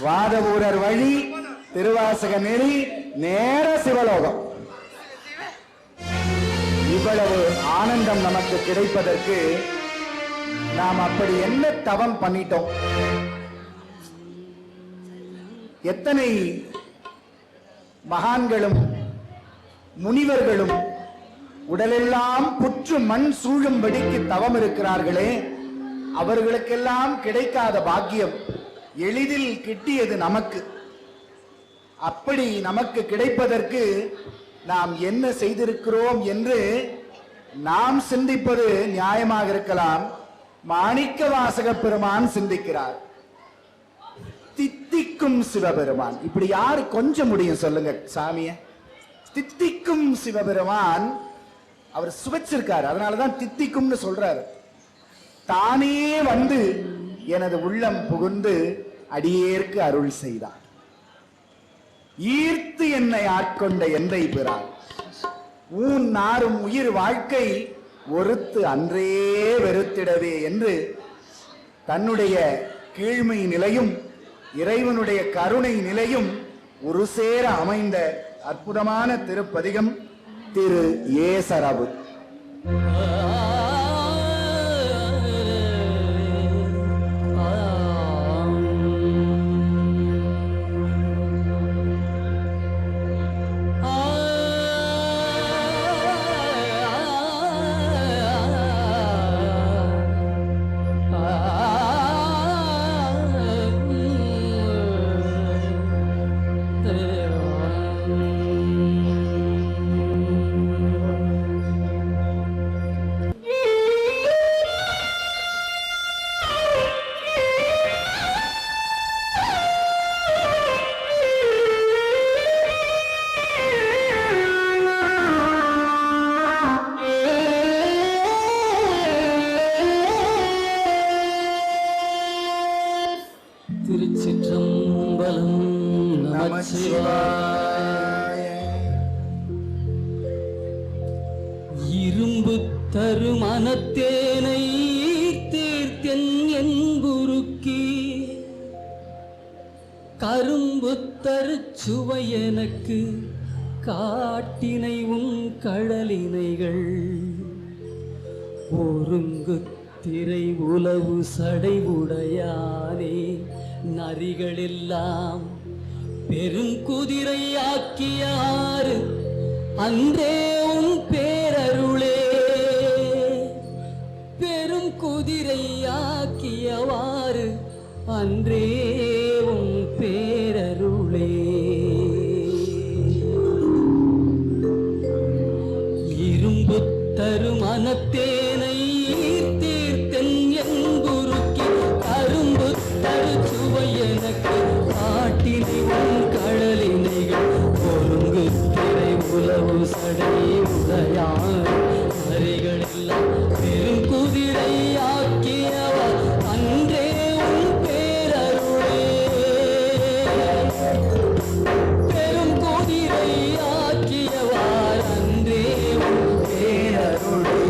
வாதவூரர் வழி, திருவாசக நெறி, நேர சிவலோகம். இவ்வளவு ஆனந்தம் நமக்கு கிடைப்பதற்கு நாம் அப்படி என்ன தவம் பண்ணிட்டோம்? எத்தனை மகான்களும் முனிவர்களும் உடலெல்லாம் புற்று மண் சூழும்படிக்கு தவம் இருக்கிறார்களே, அவர்களுக்கெல்லாம் கிடைக்காத பாக்கியம் எளிதில் கிட்டியது நமக்கு. அப்படி நமக்கு கிடைப்பதற்கு நாம் என்ன செய்திருக்கிறோம் என்று நாம் சிந்திப்பது நியாயமாக இருக்கலாம். மாணிக்க வாசக பெருமான் சிந்திக்கிறார். தித்திக்கும் சிவபெருமான். இப்படி யாரு கொஞ்சம் முடியும் சொல்லுங்க சாமிய? தித்திக்கும் சிவபெருமான் அவர் சுவைச்சிருக்காரு, அதனாலதான் தித்திக்கும்னு சொல்றாரு. தானே வந்து எனது உள்ளம் புகுந்து அடியேற்கு அருள் செய்தார். ஈர்த்து என்னை ஆட்கொண்ட எந்தை பிரான் ஊன் நாரும் உயிர் வாழ்க்கை ஒருத்து அன்றே வெறுத்திடவே என்று தன்னுடைய கீழ்மை நிலையும் இறைவனுடைய கருணை நிலையும் ஒரு சேர அமைந்த அற்புதமான திருப்பதிகம் திரு ஏசரவு. திருச்சிற்றம்பலம். நமச்சிவாய. இரும்பு தரு மனத்தேனை தீர்த்தென் என்புருக்கி கரும்பு தரு சுவை எனக்கு காட்டினை உன் கடலினைகள் ஒருங்கு திரை உலவு சடை உடையானே நரிகளெல்லாம் பெருங்குதிரை ஆக்கியாறு அன்றே உன் பேரருளே பெருங்குதிரை ஆக்கியவாறு அன்றே உன் பேரருளே. இரும்பு தரு மனத்தேனை தீர்த்தென் என்புருக்கி கரும்பு தரு சுவை எனக்கு காட்டினை உன் கடலினைகள் ஒருங்கு திரை உலவு சடை உடையான் நரிகளெல்லாம் பெருங்குதிரை ஆக்கியவர் அன்றே உன் பேரருளே பெருங்குதிரை ஆக்கியவார் அன்றே உன் பேரருளே.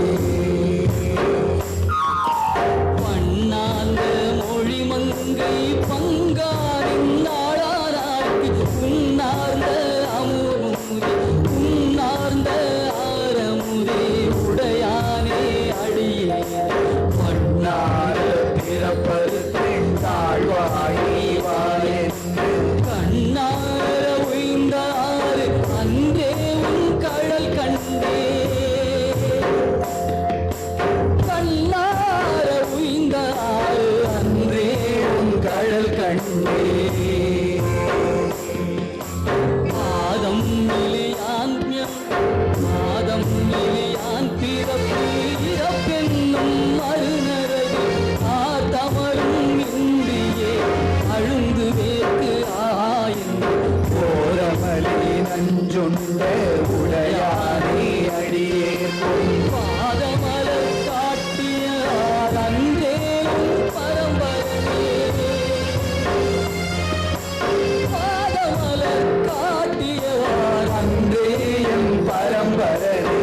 பண்ணாந்த மொழி மங்கை பங்காரின் நாடாராக்கி உன்னார்ந்த அமுதே உன்னார்ந்த ஆரமுதே உடையானே அடியே பண்ணார பிறப்பது தாழ்வாயின்று கண்ணார உய்ந்தாறு அன்றே உன் கடல் கண்டே கண்ணார உய்ந்தாறு அன்றே உன் கடல் கண்டே. பாதம் நிலையான்யம் பாதம் நிலையான் பிறப்பு இறப்பென்னும் மறுநரகு ஆதமரும் இந்தியே அழுந்து வேற்கு ஆயின் போரமலி நஞ்சுண்ட உடையானே அடியே பாதமலர் காட்டிய அன்றே உன் பரம்பரமே பாதமலர் காட்டியவார் அன்றே என் பரம்பரனே.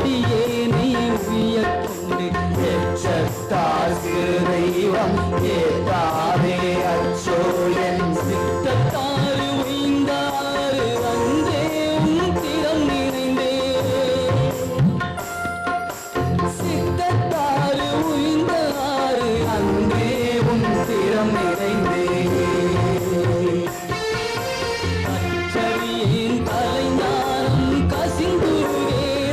அடியேனை உயர்கொண்டு எச்சத்தால் சிறு தெய்வம் ஏத்தாதே அச்சோ என் சித்தத்தாறு உய்ந்தாறு அன்றே உன் திறம் நிறைந்தே சித்தத்தாறு உய்ந்தாறு அன்றே உன் திறம் நிறைந்தே கற்றறியேன் கலைஞானம் கசிந்துருகேனாயினும்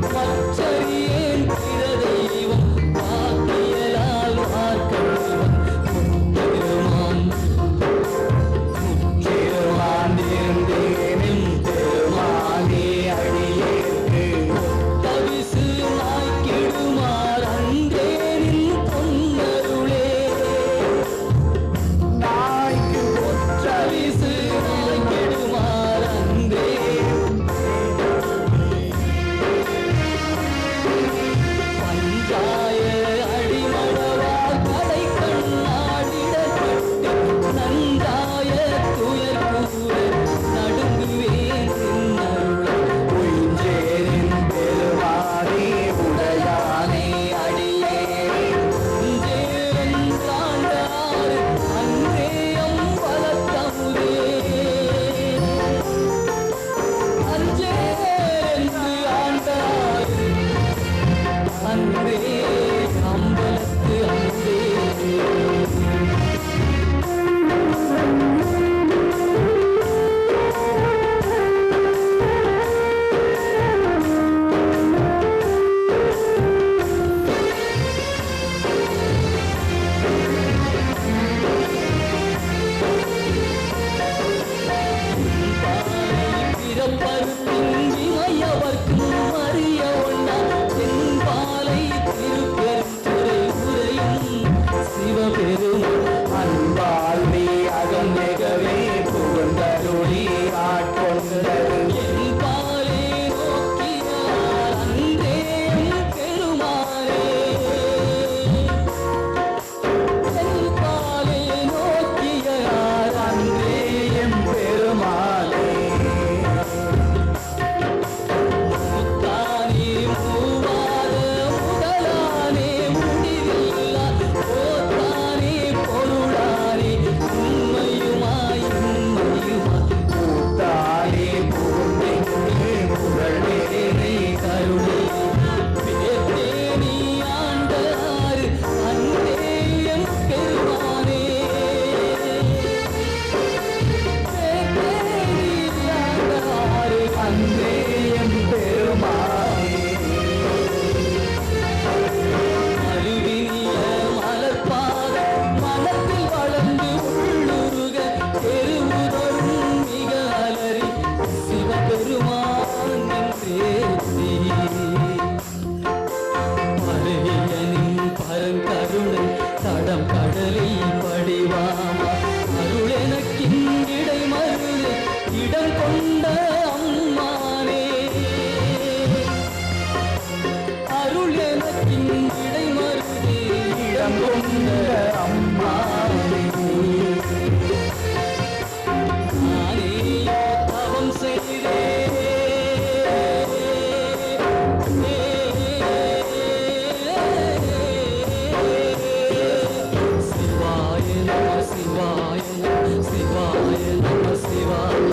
கற்றறியேன் பிற தெய்வம் வாக்கியலால் வார்க்கழுவன் முத்தெருமான் திருமாண்டிருந்தேனும் திருமானே அடியேற்கு தவிசு நாய்க்கிடுமார் அன்றே நின் பொன்னருளே நாய்க்கு தவிசு நாய்க்கிடுமார் அன்றே பஞ்சாய அடிமடவார் கடை கண்ணாடிடப்பட்டு நஞ்சாய துயர் கூற நடுங்குவேன் நின்னருளே உய்ஞ்சேரின் பெருமானே உடையானே அடியே அஞ்சேவென்றாண்டாறு அன்றேயம் பலத்தமுதே அஞ்சேவென்று ஆண்டாறு அன்றே அம்பலத்து அன்றே பிறப்பருக்கும் இமையவர்க்கும் அறிய ஒண்ணா தென்பாலை திருப்பெருந்துறை உரையும் சிவபெருமான் அன்பால் நீ அகமெகவே புகழ்ந்தருளி ஆட்கொண்டரு என் பாலே நோக்கினார் அன்றே என் பெருமானே என் பாலே நோக்கியார் அன்றே எம் பெருமானே முத்தானே மூவாத முதலானே முடிவில்லா போத்தானே பொருளானே உண்மையுமாய் உண்மையுமாய் கூத்தானே பூந்தெங்கு புகழேனை கருணை பேர்த்தே நீ ஆண்டார் அன்றே என் பெருமானே பேர்த்தே நீ ஆண்டார் அன்றே எம் பெருமானே அருவினிய மலர்பாத மனத்தில் வளர்ந்து உள்ளுருக தெருவுதொரும் மிக அலறி சிவபெருமான் என்றேத்தி பரவியனின் பரங்கருணை தடம் கடலை படிவாமா அருளெனக்கிங்கிடை மருது இடம் கொண்ட அம்மானே அருள் எனக்கிங்கிடை மருது இடம் கொண்ட அம்மானே நானேயோ தவம் செய்தே சிவாய நம சிவாய நம சிவாய நம சிவாய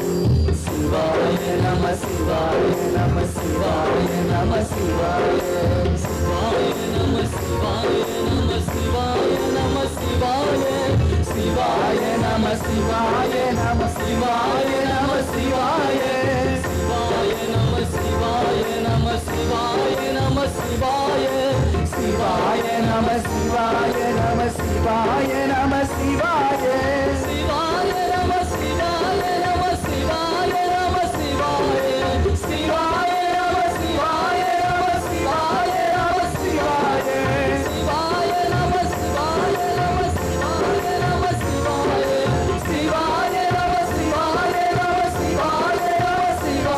சிவாய நம சிவாய நம சிவாய நம சிவாய சிவாய நம சிவாய நம சிவாய நம சிவாய சிவாய நம சிவாய நம சிவாய நம சிவாய சிவாய நம சிவாய நம சிவாய நம சிவாய சிவாய நம சிவாய நம சிவாய நம சிவாய சிவாய நம சிவாய நம சிவாய நம சிவாய சிவாய நம சிவாய நம சிவாய நம சிவாய சிவாய நம சிவாய நம சிவாய நம சிவாய சிவாய நம சிவாய நம சிவாய நம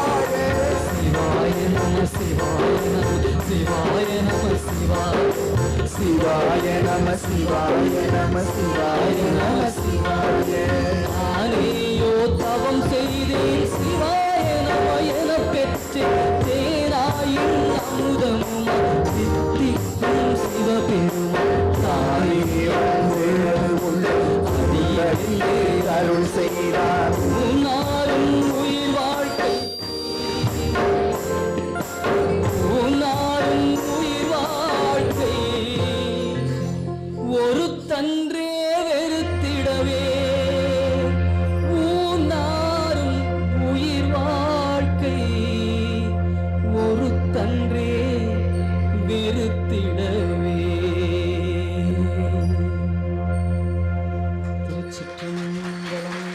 சிவாய சிவாய நம சிவாய நம சிவாய சிவாய நம சிவாய நம சிவாய நம சிவாய நானேயோ தவம் செய்தேன் சிவாய நம என பெற்று தேனாய வந்து அருள் செய்தார். உன்னாலும் உயிர் வாழ்க்கை, உன்னாலும் உயிர் வாழ்க்கை ஒரு தன்றே வெறுத்திடவே, உன்னாலும் உயிர் வாழ்க்கை ஒரு தன்றே வெறுத்திடவே. திருச்சிற்றம்பலம்.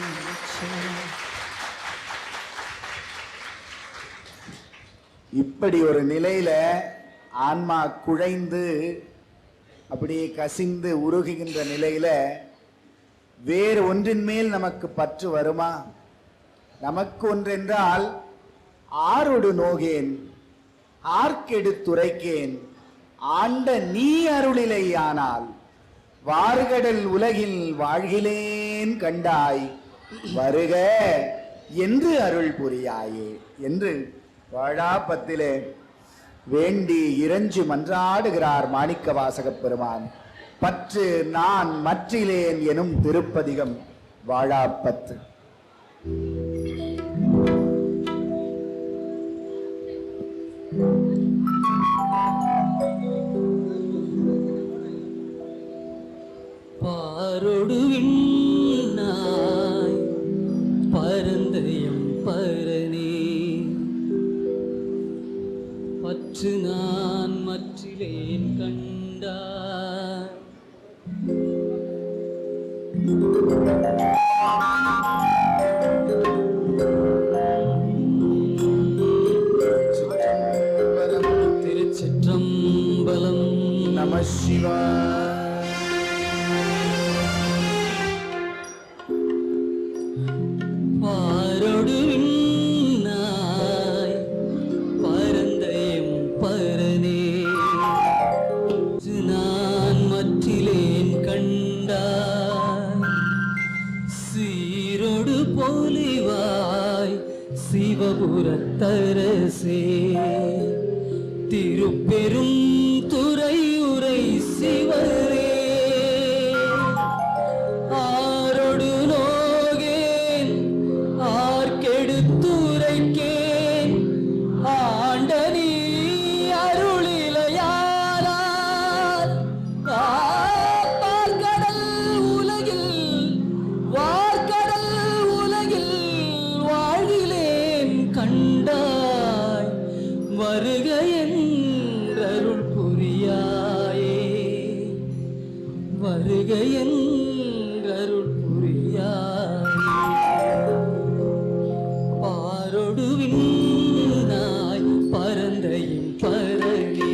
இப்படி ஒரு நிலையில ஆன்மா குழைந்து அப்படியே கசிந்து உருகுகின்ற நிலையில வேறு ஒன்றின் மேல் நமக்கு பற்று வருமா? நமக்கு ஒன்றென்றால் ஆரோடு நோகேன், ஆர்க்கெடுத்துரைக்கேன், ஆண்ட நீ அருளிலையானால் வார்கடல் உலகில் வாழ்கிலேன் கண்டாய் வருக என்று அருள் புரியாயே என்று வாழாப்பத்திலே வேண்டி இறைஞ்சு மன்றாடுகிறார் மாணிக்கவாசகப் பெருமான். பற்று நான் மற்றிலேன் எனும் திருப்பதிகம் வாழாப்பத்து. பாரொடு விண்ணாய் பரந்தயம் பரனே, பற்று நான் மற்றிலேன் கண்டாய். திருச்சிற்றம்பலம். நம சிவாய. பாரொடு விண்ணாய் பரந்தயம் பரனே, நான் மற்றிலேன் கண்டாய். சீரொடு பொலிவாய் சிவபுரத்தரசே, திருப்பெரும் துறையுரை சிவரே, ஆரொடு நோகேன் ஆர்க்கெடுத்துரைக்கேன், ஆண்ட நீ அருளிலையானார். பார்க்கடல் உலகில் வார்க்கடல் உலகில் வாழ்கிலேன் கண்டாய் வருக என்றருள் புரியாயே, வருக என்றருள் புரியாயே. பாரொடு விண்ணாய் பரந்தயம் பரனே,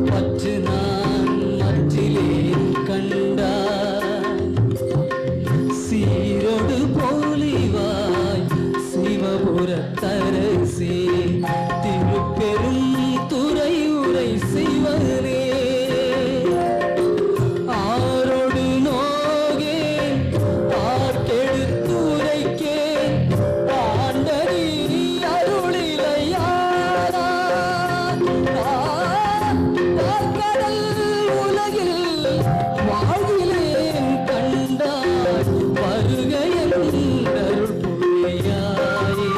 பற்று நான் மற்றிலேன் கண்டாய். சீரொடு பொலிவாய் சிவபுரத்தரசே, திருப்பெரும் துறையுரை சிவனே, ஆரொடு நோகேன் ஆர்க்கெடுத்துரைக்கேன், ஆண்ட நீ அருளிலையானார். பார்க்கடல் உலகில் வாழ்கிலேன் கண்டாய் வருக என்றருள் புரியாயே,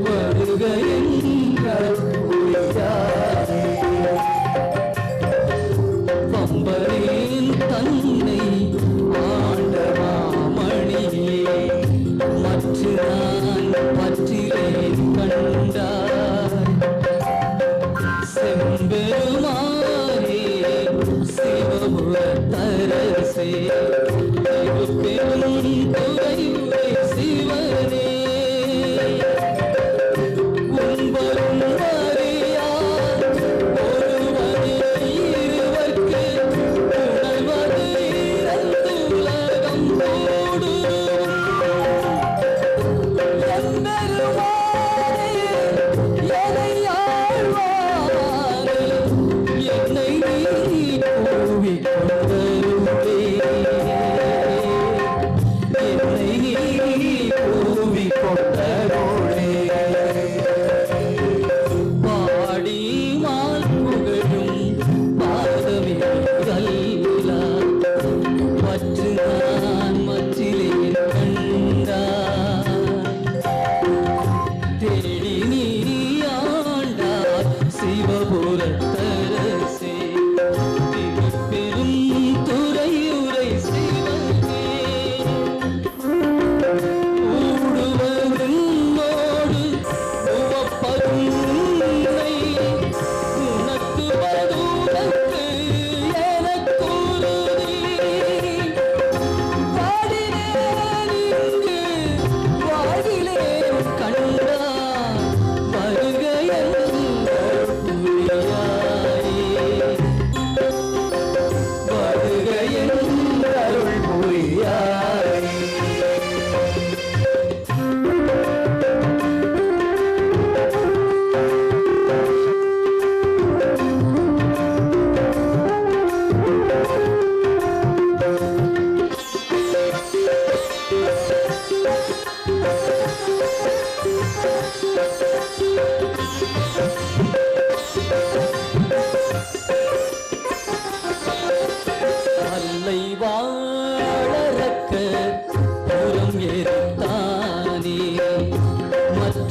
வருக என்றருள் புரியாயே. பம்பரேன் தன்னை ஆண்ட மாமணியே, மற்று நான் பற்றிலேன் கண்டாய். செம்பெருமானே சிவபுரத்தரசே, திருப்பெரும் துறையுரை சிவனே, உம்பரும் அறியார் ஒருவனே இருவர்க்கு உணர்வது இறந்து உலகம் போடுவோம். எம்பெருமானே எனை ஆழ்வாரே, என்னை நீ கூவிக் கொண்டருளே.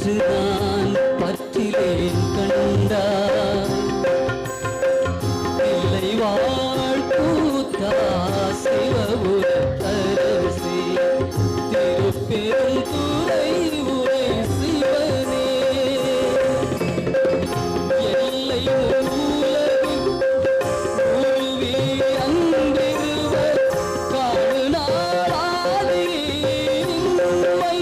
பற்று நான் பற்றிலேன் கண்டாய் இல்லை வாழ் கூத்தா சிவபுர தரசே திருப்பெரும் துறை உரை சிவனே எல்லை மூலகு உருவி அன்றிருவர் காடு நாளாதி உம்மை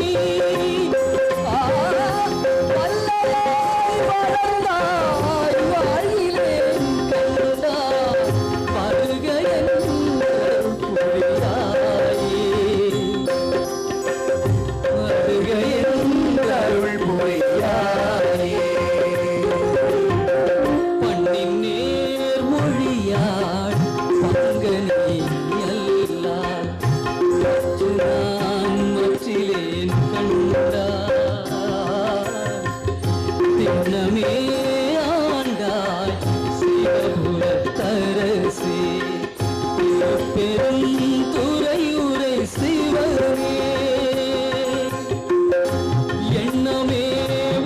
வல்லலாய் வளர்ந்தாய் வாழ்கிலேன் கண்டாய் வருக என்றருள் புரியாயே வருக என்றருள் புரியாயே பண்ணின் நேர் மொழியாள் பங்கனி அல்லால் பற்று நான் மற்றிலேன் கண்டாய் திண்ணமே ஆண்டாய் சிவபுரத்தரசே திருப்பெரும் துறையுரை சிவனே எண்ணமே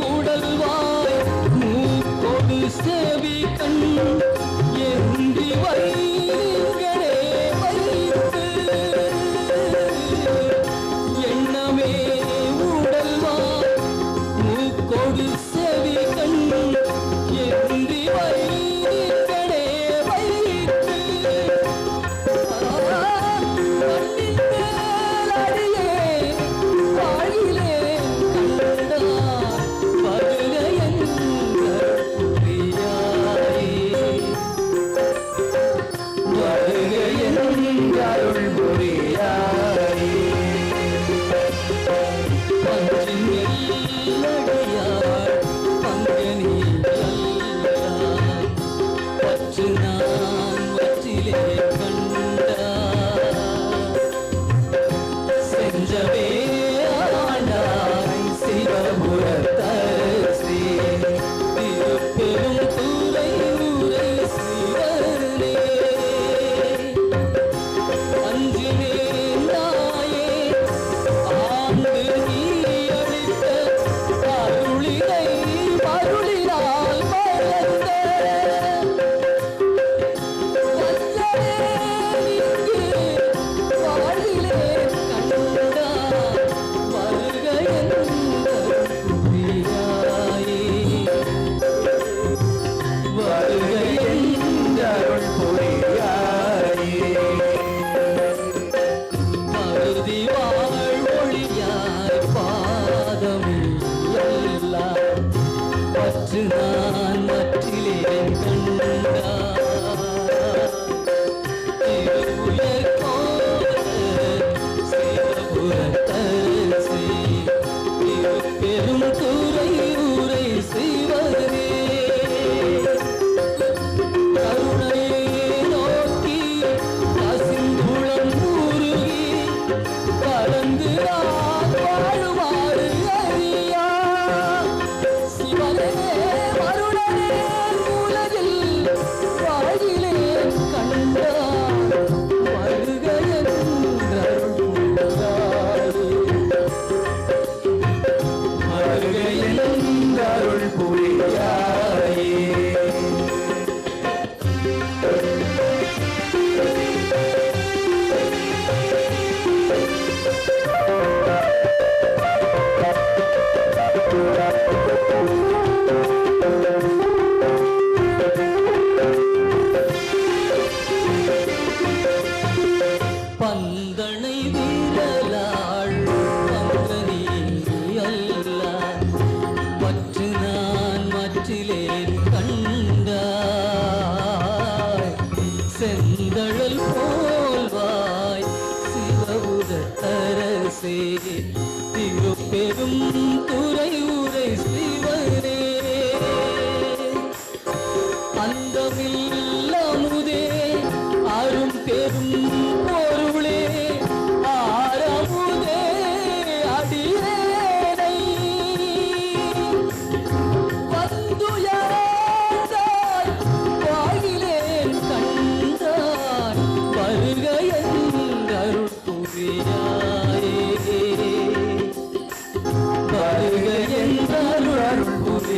உடல்வாய் மூக்கொடு செவி கண் என்றி வைங்களே வைத்து எண்ணமே உடல்வாய் மூக்கொடு செவி கண் என்றி வைங்களே வைத்து கண்ணின் மேல் அடியே வாழிலே கண்டாய் வருக என்றருள் புரியாயே வருக என்றருள் புரியாயே பஞ்சின் எல்லடியார் பங்கனி அல்லால் பற்று நான் வற்றிலே கண்டாய் செஞ்சவே ஆண்டாய் சிவபுரத்தரசே திருப்பெரும் துறை உரை சிவனே அஞ்சினே நாயே ஆண்டு நீ அளித்த அருளினை மருளினால் மறந்த வல்லலே இங்கு வாழ்கிலே கண்டாய் வருக என்றருள் புரியாயே வருக என்றருள் புரியாயே மருதி வாழ் ஒளியாய் பாதமே எல்லாம் பற்று நான் மற்றிலேன் கண்டாய் திருவுயர் கோல சிவபுரத்தரசே திருப்பெரும் துறை உரை சிவனே கருணையை நோக்கி கசிந்துளம் உருகி கலந்து நான் வாழுமாறு அறியா சிவனே வருண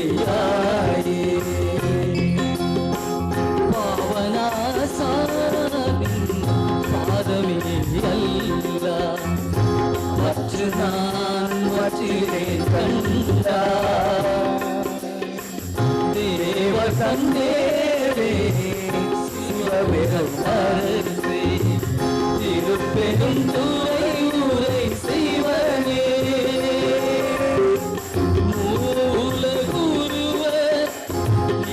புரியாயே பாவனாசாவின் பாதமே அல்ல மற்ற நான் மற்றிலே கண்டா தேவ கண்டேரே சிவபெரும் அரசே திருப்பெரும் துறை உரை செய்வனே மூல குருவர்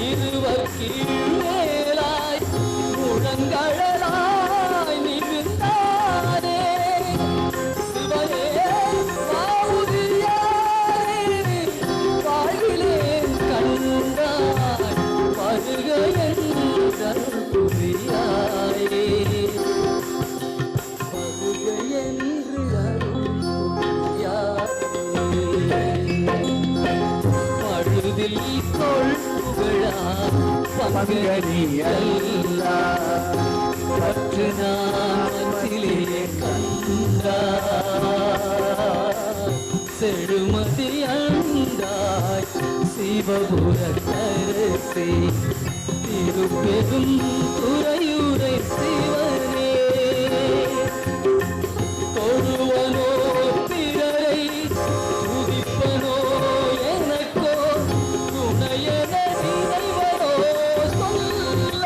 இருவர் கீழ்மேலாய் முழங்கழலாய் நிமிர்ந்தானே சிவனே பாவுதியாரே வாழ்விலேன் கண்டாய் வருக என்றருள் புரியாயே வருக என்று அருள் புரியாயே பழுதில் கொள் புகழா பங்கனியல்ல பற்று நாமத்திலே கண்டா செழுமதி அண்டாய் சிவபுரத்தரசே திருப்பெரும் துறையுரை சிவனே தொழுவனோ பிறரை துதிப்பனோ எனக்கோ துணையென நினைவனோ சொல்லாய்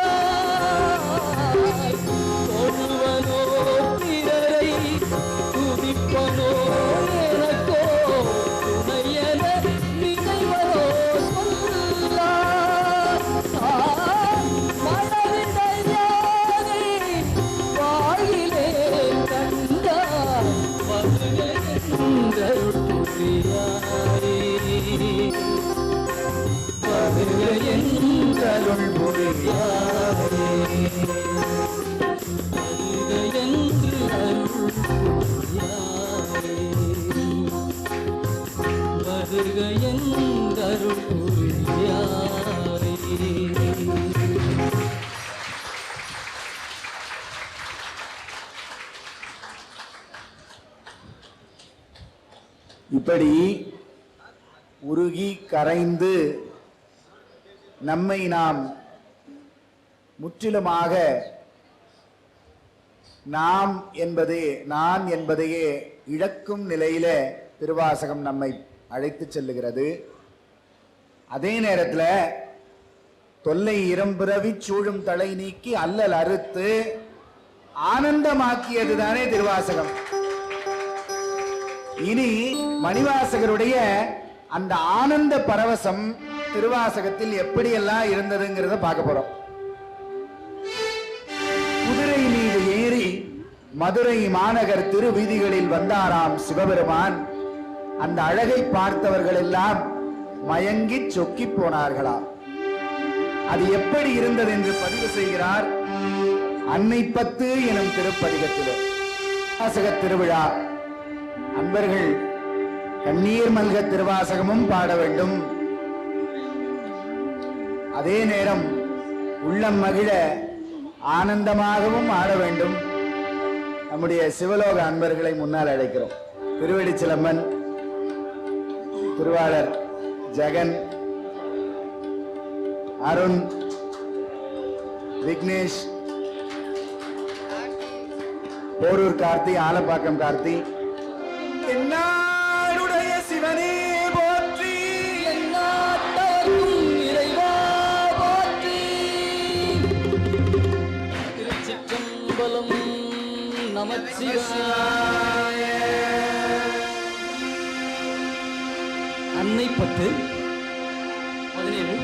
தொழுவனோ பிறரை துதிப்பனோ எனக்கோ துணையென நினைவனோ சொல்லாய் மனதினையானே வாயிலே கண்டா வருக என்றருள் புரியாயே வருக என்றருள் புரியாயே வருக என்று அருள் புரியாயே வருக என்றருள் புரியாயே இப்படி உருகி கரைந்து நம்மை நாம் முற்றிலுமாக நாம் என்பதே நான் என்பதையே இழக்கும் நிலையில திருவாசகம் நம்மை அழைத்து செல்லுகிறது. அதே நேரத்தில் தொல்லை இரம்பிறவி சூழும் தலை நீக்கி அல்லல் அறுத்து ஆனந்தமாக்கியது தானே திருவாசகம். இனி மணிவாசகருடைய அந்த ஆனந்த பரவசம் திருவாசகத்தில் எப்படியெல்லாம் இருந்ததுங்கிறத பார்க்க போறோம். குதிரை மீது ஏறி மதுரை மாநகர் திருவீதிகளில் வந்தாராம் சிவபெருமான். அந்த அழகை பார்த்தவர்கள் எல்லாம் மயங்கி சொக்கி போனார்களாம். அது எப்படி இருந்தது என்று பதிவு செய்கிறார் அன்னை 10 எனும் திருப்பதிகத்திலே. திருவாசக திருவிழா அன்பர்கள் கண்ணீர் மல்க திருவாசகமும் பாட வேண்டும். அதே நேரம் உள்ளம் மகிழ ஆனந்தமாகவும் ஆட வேண்டும். நம்முடைய சிவலோக அன்பர்களை முன்னால் அழைக்கிறோம். திருவடிச்சிலம்பன், திருவாளர் ஜெகன், அருண், விக்னேஷ், போரூர் கார்த்தி, ஆலப்பாக்கம் கார்த்தி. என்னாருடைய சிவனே போற்றி, எந்நாட்டவர்க்கும் இறைவா போற்றி. திருச்சிற்றம்பலம் நமச்சிவாய. அன்னை 10 17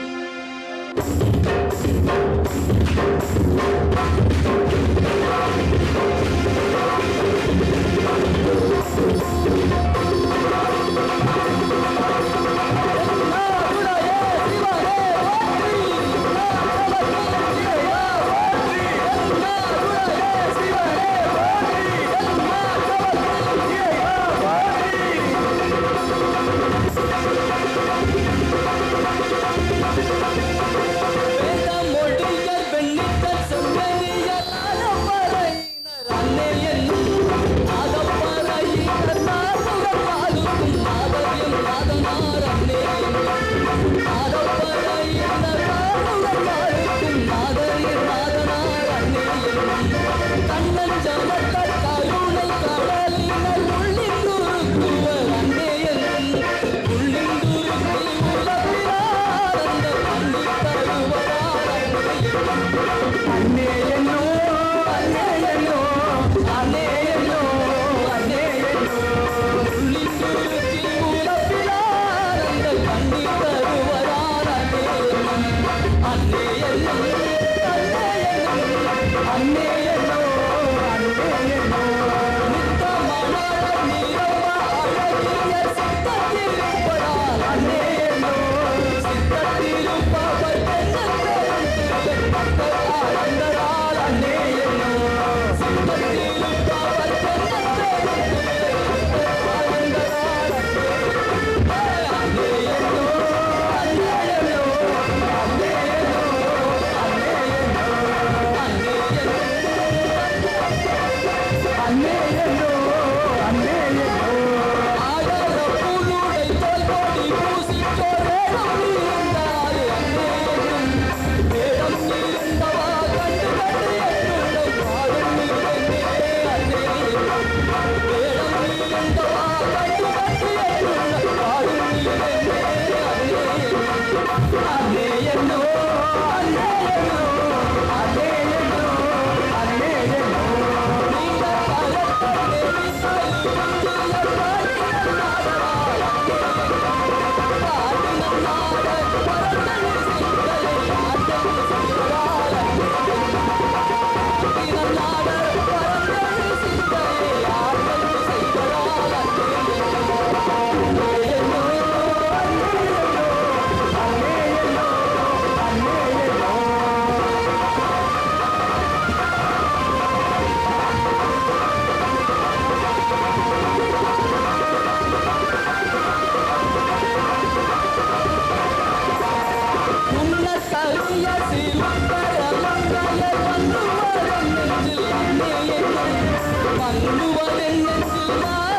வேதமொழிகள் வெண்ணித்தல் செம்மறியல் வா